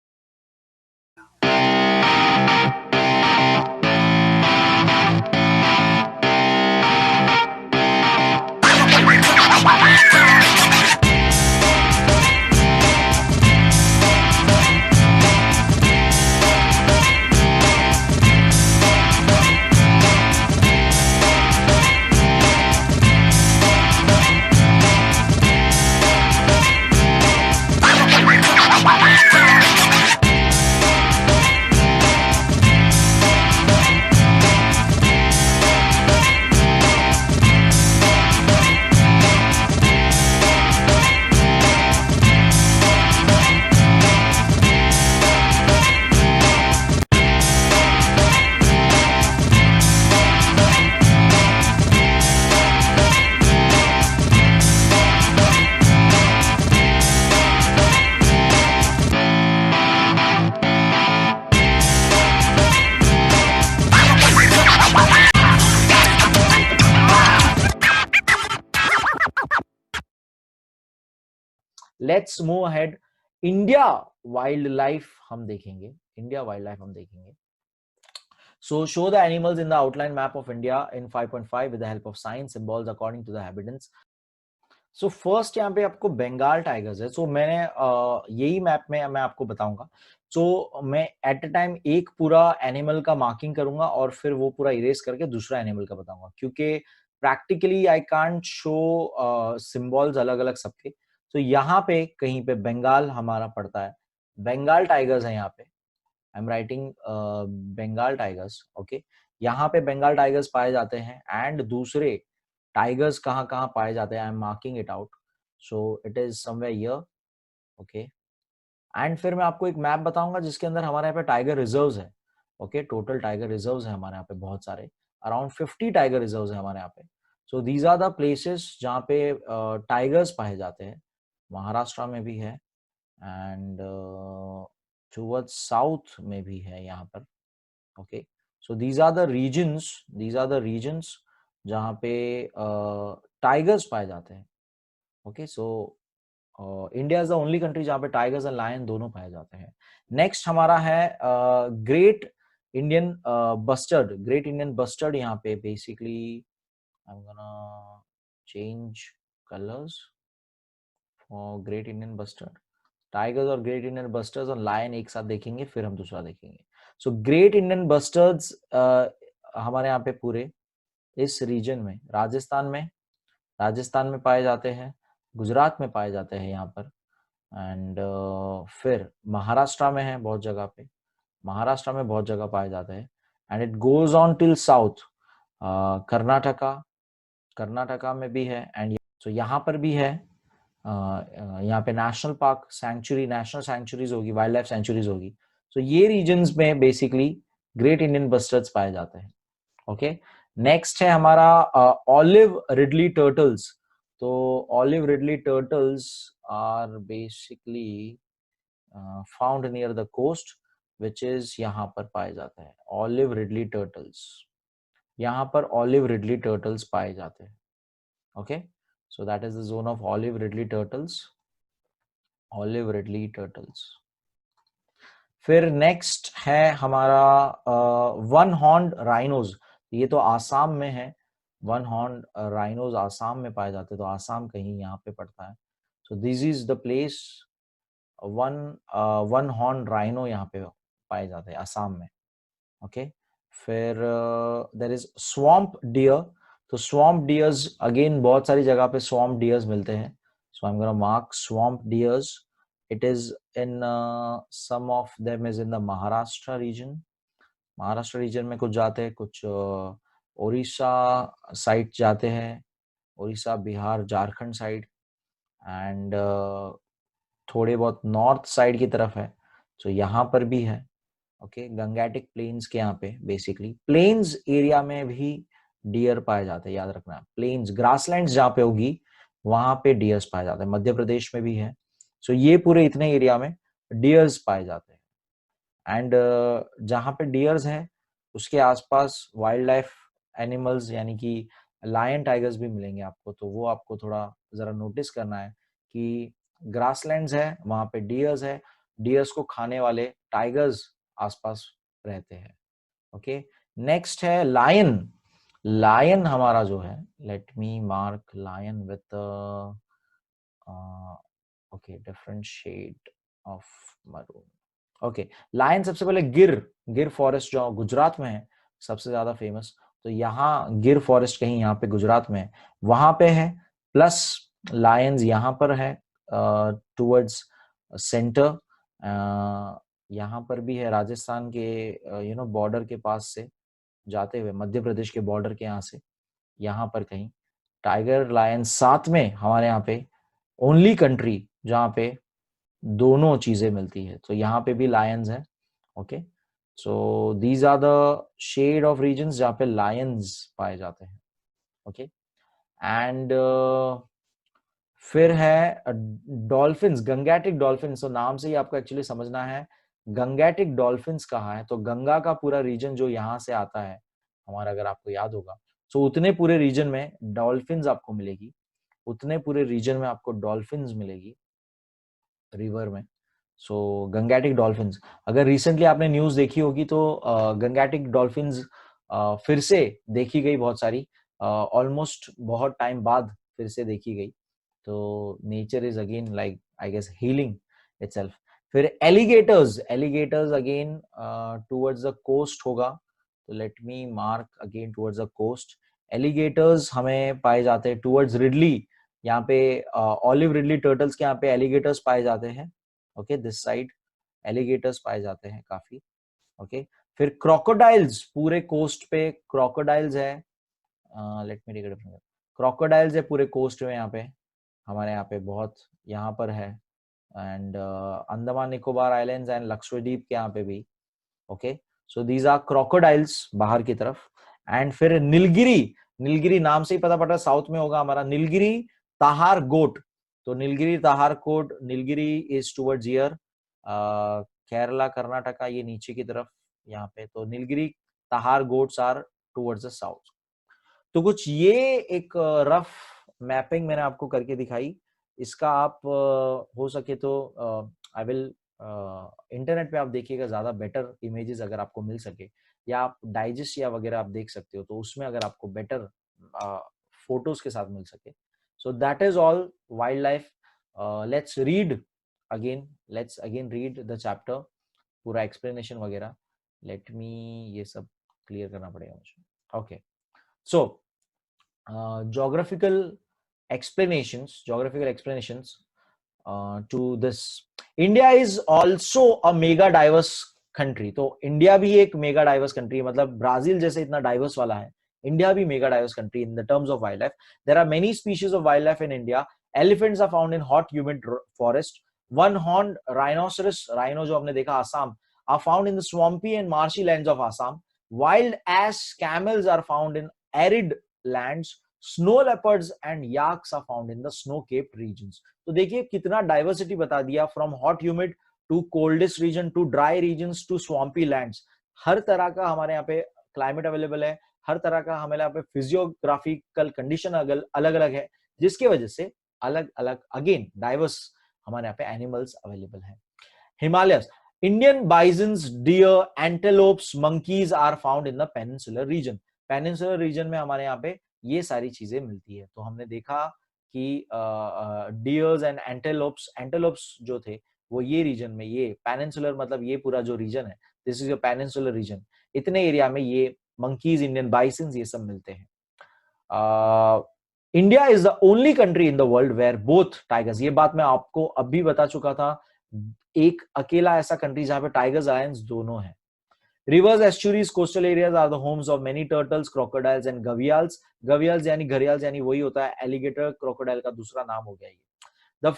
Let's move ahead. India wild life हम देखेंगे, इंडिया वाइल्ड लाइफ हम देखेंगे. So show the animals in the outline map of India in 5.5 with the help of signs, symbols according to the habitants. So first यहाँ पे आपको Bengal tigers है. So मैंने यही मैप में मैं आपको बताऊंगा. So मैं एट अ टाइम एक पूरा एनिमल का मार्किंग करूंगा और फिर वो पूरा इरेज करके दूसरा एनिमल का बताऊंगा, क्योंकि practically I can't show symbols अलग अलग सबके. तो यहाँ पे कहीं पे बंगाल हमारा पड़ता है, बंगाल टाइगर्स है यहाँ पे. I am writing Bengal tigers. Okay, यहाँ पे बंगाल टाइगर्स पाए जाते हैं. एंड दूसरे टाइगर्स कहाँ कहाँ पाए जाते हैं, I am marking it out. So it is somewhere here. Okay, and फिर मैं आपको एक मैप बताऊंगा जिसके अंदर हमारे यहाँ पे टाइगर रिजर्व्स है. ओके, टोटल टाइगर रिजर्व्स है हमारे यहाँ पे बहुत सारे, अराउंड 50 टाइगर रिजर्व्स है हमारे यहाँ पे. So these are the places जहाँ पे टाइगर्स पाए जाते हैं. महाराष्ट्र में भी है एंड टुवर्ड्स साउथ में भी है यहाँ पर. Okay, so these are the regions जहाँ पे टाइगर्स पाए जाते हैं. Okay, so India is the only country जहाँ पे टाइगर्स एंड लायन दोनों पाए जाते हैं. नेक्स्ट हमारा है great Indian bustard. Great Indian bustard यहाँ पे basically I am gonna change colours for great Indian bustard. Tigers और ग्रेट इंडियन बस्टर्ड्स और लायन एक साथ देखेंगे, फिर हम दूसरा देखेंगे. सो ग्रेट इंडियन बस्टर्ड्स हमारे यहाँ पे पूरे इस रीजन में, राजस्थान में पाए जाते हैं, गुजरात में पाए जाते हैं यहाँ पर. एंड फिर महाराष्ट्र में है बहुत जगह पे, महाराष्ट्र में बहुत जगह पाए जाते हैं. And it goes on till south. Karnataka में भी है. एंड so यहाँ पर भी है. यहाँ पे नेशनल पार्क नेशनल सैंक्चुरीज होगी, वाइल्ड लाइफ सैंक्चुरीज होगी. सो ये रीजन्स में बेसिकली ग्रेट इंडियन बस्टर्ड्स पाए जाते हैं. ओके, नेक्स्ट है हमारा ऑलिव रिडली टर्टल्स. तो olive ridley turtles are basically found near the coast, which is यहाँ पर पाए जाते हैं ऑलिव रिडली टर्टल्स। यहाँ पर ऑलिव रिडली टर्टल्स पाए जाते हैं। Okay, so that is the zone of olive ridley turtles, olive ridley turtles. फिर नेक्स्ट है हमारा वन हॉर्न राइनोज। ये तो आसाम में है, वन हॉर्न राइनोज आसाम में पाए जाते हैं, तो आसाम कहीं यहाँ पे पड़ता है। So this is the place, one horn rhino यहाँ पे पाए जाते हैं आसाम में। ओके, फिर देयर इज स्वamp डियर। तो स्वamp डियर्स अगेन बहुत सारी जगह पे स्वamp डियर्स मिलते हैं। So I am gonna mark swamp deers. It is in some of them is in the Maharashtra region. Maharashtra region में कुछ जाते हैं, कुछ उड़ीसा साइड जाते हैं, उड़ीसा, बिहार, झारखंड साइड, एंड थोड़े बहुत नॉर्थ साइड की तरफ है, तो यहाँ पर भी है। ओके, गंगेटिक प्लेन्स के यहाँ पे बेसिकली प्लेन्स एरिया में भी डियर पाए जाते हैं, याद रखना। प्लेन्स, ग्रासलैंड्स जहाँ पे होगी वहां पे डियर्स पाए जाते हैं, मध्य प्रदेश में भी है। सो ये पूरे इतने एरिया में डियर्स पाए जाते हैं। एंड जहाँ पे डियर्स हैं उसके आसपास वाइल्ड लाइफ एनिमल्स यानी कि लायन टाइगर्स भी मिलेंगे आपको, तो वो आपको थोड़ा जरा नोटिस करना है कि ग्रासलैंड्स है, वहां पे डियर्स है, डियर्स को खाने वाले टाइगर्स आसपास रहते हैं। ओके, नेक्स्ट है लायन। लायन हमारा जो है, let me mark lion with okay different shade of maroon. Okay, lion सबसे पहले गिर फॉरेस्ट जो गुजरात में है सबसे ज्यादा फेमस, तो यहाँ गिर फॉरेस्ट कहीं यहाँ पे गुजरात में है, वहां पे है। प्लस लायंस यहाँ पर है टुवर्ड्स सेंटर, यहाँ पर भी है राजस्थान के बॉर्डर के पास से जाते हुए, मध्य प्रदेश के बॉर्डर के यहाँ से यहाँ पर कहीं टाइगर लायन साथ में हमारे यहाँ पे ओनली कंट्री जहाँ पे दोनों चीजें मिलती है, तो यहाँ पे भी लायंस है। Okay, so these are the shade of regions जहाँ पे लायंस पाए जाते हैं। ओके, एंड फिर है डॉल्फिन्स, गंगेटिक डॉल्फिन्स। तो नाम से ही आपको एक्चुअली समझना है गंगेटिक डॉल्फिन्स कहाँ है, तो गंगा का पूरा रीजन जो यहाँ से आता है हमारा, अगर आपको याद होगा, तो उतने पूरे रीजन में डॉल्फिन्स आपको मिलेगी, उतने पूरे रीजन में आपको डॉल्फिन्स मिलेगी रिवर में। सो गंगेटिक डॉल्फिन्स, अगर रिसेंटली आपने न्यूज देखी होगी तो गंगेटिक डॉल्फिन्स फिर से देखी गई, बहुत सारी, ऑलमोस्ट बहुत टाइम बाद फिर से देखी गई। तो nature is again like I guess healing itself. फिर alligators again towards the coast होगा, तो let me mark again towards the coast. Alligators हमें पाए जाते हैं टुवर्ड्स रिडली, यहाँ पे ऑलिव रिडली टर्टल्स के यहाँ पे एलिगेटर्स पाए जाते हैं। ओके, दिस साइड एलिगेटर्स पाए जाते हैं काफी। ओके, फिर क्रोकोडाइल्स, पूरे कोस्ट पे क्रोकोडाइल्स है, let me take it, crocodiles है पूरे कोस्ट में यहाँ पे, हमारे यहाँ पे बहुत यहाँ पर है, and Andaman Nicobar islands and Lakshadweep के यहाँ पे भी। Okay, so these are crocodiles बाहर की तरफ। एंड फिर नीलगिरी, नीलगिरी नाम से ही पता पड़ रहा है साउथ में होगा हमारा, नीलगिरी ताहार गोट। तो Nilgiri tahr goat, Nilgiri is towards here, Kerala Karnataka ये नीचे की तरफ यहाँ पे, तो Nilgiri tahr goats are towards the south. तो कुछ ये एक रफ मैपिंग मैंने आपको करके दिखाई, इसका आप हो सके तो आई विल इंटरनेट पे आप देखिएगा, ज्यादा बेटर इमेजेस अगर आपको मिल सके, या आप डाइजेस्ट या वगैरह आप देख सकते हो, तो उसमें अगर आपको बेटर फोटोज के साथ मिल सके। सो that is all wild life. Let's read again, let's again read the chapter, पूरा एक्सप्लेनेशन वगैरह। लेट मी ये सब क्लियर करना पड़ेगा मुझे। Okay, so geographical explanations to this. India is also a mega diverse country. तो इंडिया भी एक मेगा डाइवर्स कंट्री है, मतलब ब्राजील जैसे इतना डाइवर्स वाला है, इंडिया भी mega diverse country in the terms of wild life. There are many species of wild life in India. Elephants are found in hot humid forest. One horn rhinoceros, rhino जो हमने देखा Assam, are found in the swampy and marshy lands of Assam. Wild ass camels are found in arid lands. Snow leopards and yaks are found in the snow capped regions. तो देखिए कितना diversity बता दिया, from hot humid to coldest region to dry regions to swampy lands. हर तरह का हमारे यहाँ पे क्लाइमेट अवेलेबल है, हर तरह का हमारे यहाँ पे फिजियोग्राफिकल कंडीशन अलग अलग है, जिसकी वजह से अलग अलग अगेन डाइवर्स हमारे यहाँ पे एनिमल्स अवेलेबल है। Himalayas, Indian bisons, deer, antelopes, monkeys are found in the peninsular region. Peninsular region में हमारे यहाँ पे ये सारी चीजें मिलती है। तो हमने देखा कि डियर्स एंड एंटेलोप्स जो थे वो ये रीजन में, ये पेनिनसुलर मतलब ये पूरा जो रीजन है, this is your peninsular region, इतने एरिया में ये मंकीज, इंडियन बाइसन्स, ये सब मिलते हैं। India is the only country in the world where both tigers, ये बात मैं आपको अभी बता चुका था, एक अकेला ऐसा कंट्री जहां पे टाइगर्स लायंस दोनों है। Rivers, estuaries, coastal areas are the homes of many turtles, crocodiles and gavials. Gavials यानी घड़ियाल यानी वही होता है alligator, crocodile का दूसरा नाम हो गया ये। The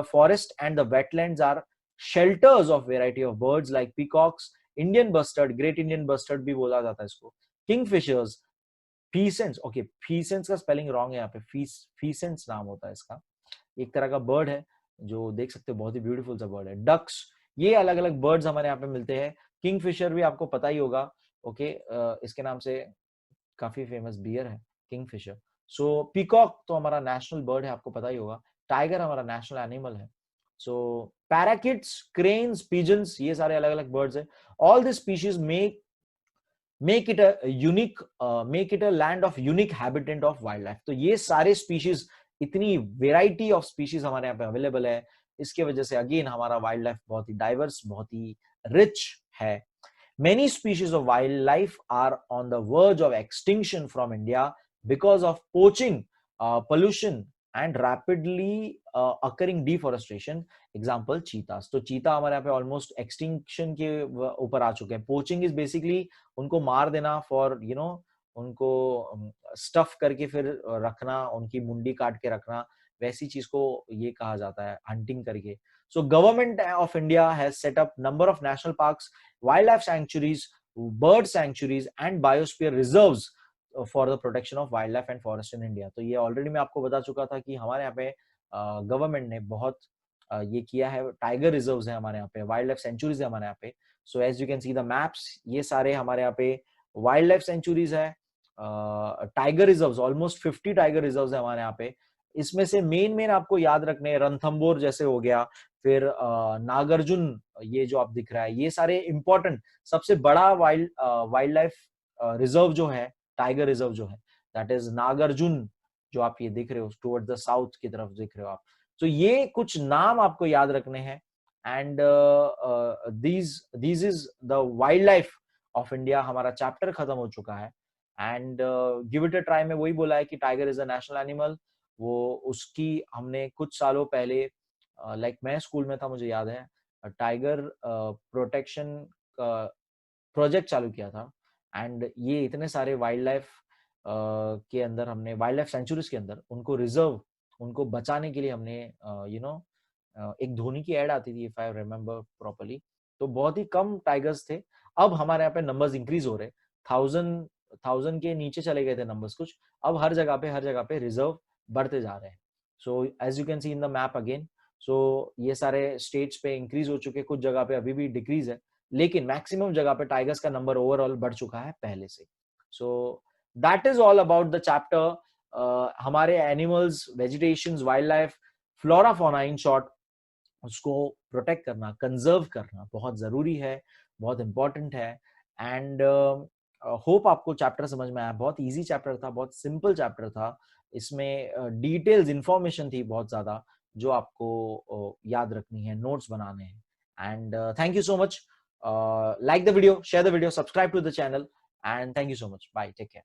forest and the wetlands are shelters of variety of birds like peacocks, Indian bustard, great Indian bustard भी बोला जाता है इसको, kingfishers, pheasants, okay, pheasants का spelling wrong है यहाँ पे, pheasants नाम होता है इसका, एक तरह का बर्ड है जो देख सकते हो बहुत ही ब्यूटीफुल सा बर्ड है। डक्स, ये अलग अलग बर्ड्स हमारे यहाँ पे मिलते हैं। किंगफिशर भी आपको पता ही होगा, ओके, इसके नाम से काफी फेमस बियर है किंगफिशर। सो पीकॉक तो हमारा नेशनल बर्ड है, आपको पता ही होगा। टाइगर हमारा नेशनल एनिमल है। सो पैराकिट्स, क्रेन्स, पिजन्स, ये सारे अलग अलग बर्ड्स है। All this species make it a land of unique habitat of wildlife। तो ये सारे स्पीशीज, इतनी वेराइटी ऑफ स्पीशीज हमारे यहाँ पे अवेलेबल है, इसके वजह से अगेन हमारा वाइल्ड लाइफ बहुत ही डाइवर्स, बहुत ही रिच है। Many species of wildlife are on the verge of extinction from India because of poaching, pollution and rapidly occurring deforestation। Example cheetahs। तो चीता हमारे यहाँ पे ऑलमोस्ट एक्सटिंक्शन के ऊपर आ चुके हैं। पोचिंग इज बेसिकली उनको मार देना फॉर उनको स्टफ करके फिर रखना, उनकी मुंडी काट के रखना, वैसी चीज को ये कहा जाता है हंटिंग करके। So government of India has set up number of national parks, wildlife sanctuaries, bird sanctuaries and biosphere reserves for the protection of wildlife and forest in India। तो ये ऑलरेडी मैं आपको बता चुका था कि हमारे यहाँ पे गवर्नमेंट ने बहुत ये किया है, टाइगर रिजर्व्स है हमारे यहाँ पे, वाइल्ड लाइफ सेंचुरीज है हमारे यहाँ पे। So as you can see the maps, ये सारे हमारे यहाँ पे वाइल्ड लाइफ सेंचुरीज है, tiger reserves, almost 50 tiger reserves है हमारे यहाँ पे। इसमें से मेन आपको याद रखने, रणथंबोर जैसे हो गया, फिर नागार्जुन, ये जो आप दिख रहा है, ये सारे इंपॉर्टेंट, सबसे बड़ा वाइल्ड लाइफ रिजर्व जो है, टाइगर रिजर्व जो है, दैट इज नागार्जुन, जो आप ये दिख रहे हो टुवर्ड्स द साउथ की तरफ दिख रहे हो आप। तो ये कुछ नाम आपको याद रखने हैं। And this is the wild life of India. हमारा चैप्टर खत्म हो चुका है। And give it a try में वही बोला है कि tiger is a national animal. वो उसकी हमने कुछ सालों पहले लाइक मैं स्कूल में था, मुझे याद है, टाइगर प्रोटेक्शन का प्रोजेक्ट चालू किया था। एंड ये इतने सारे वाइल्ड लाइफ के अंदर हमने, वाइल्ड लाइफ सेंचुरीज के अंदर उनको रिजर्व, उनको बचाने के लिए हमने एक धोनी की एड आती थी, इफ आई रिमेम्बर प्रॉपर्ली, तो बहुत ही कम टाइगर्स थे। अब हमारे यहाँ पे नंबर्स इंक्रीज हो रहे, 1000 के नीचे चले गए थे नंबर्स कुछ, अब हर जगह पे रिजर्व बढ़ते जा रहे हैं। So as you can see in the map again, so ये सारे स्टेट्स पे इंक्रीज हो चुके, कुछ जगह पे अभी भी डिक्रीज है, लेकिन मैक्सिमम जगह पे टाइगर्स का नंबर ओवरऑल बढ़ चुका है पहले से। So that is all about the chapter. हमारे animals, vegetations, wild life, flora fauna in short, उसको प्रोटेक्ट करना, कंजर्व करना बहुत जरूरी है, बहुत इंपॉर्टेंट है। एंड होप आपको चैप्टर समझ में आया। बहुत इजी चैप्टर था, बहुत सिंपल चैप्टर था, इसमें डिटेल्स, इंफॉर्मेशन थी बहुत ज्यादा जो आपको याद रखनी है, नोट्स बनाने हैं। And thank you so much. Like the video, share the video, subscribe to the channel, and thank you so much. Bye, take care.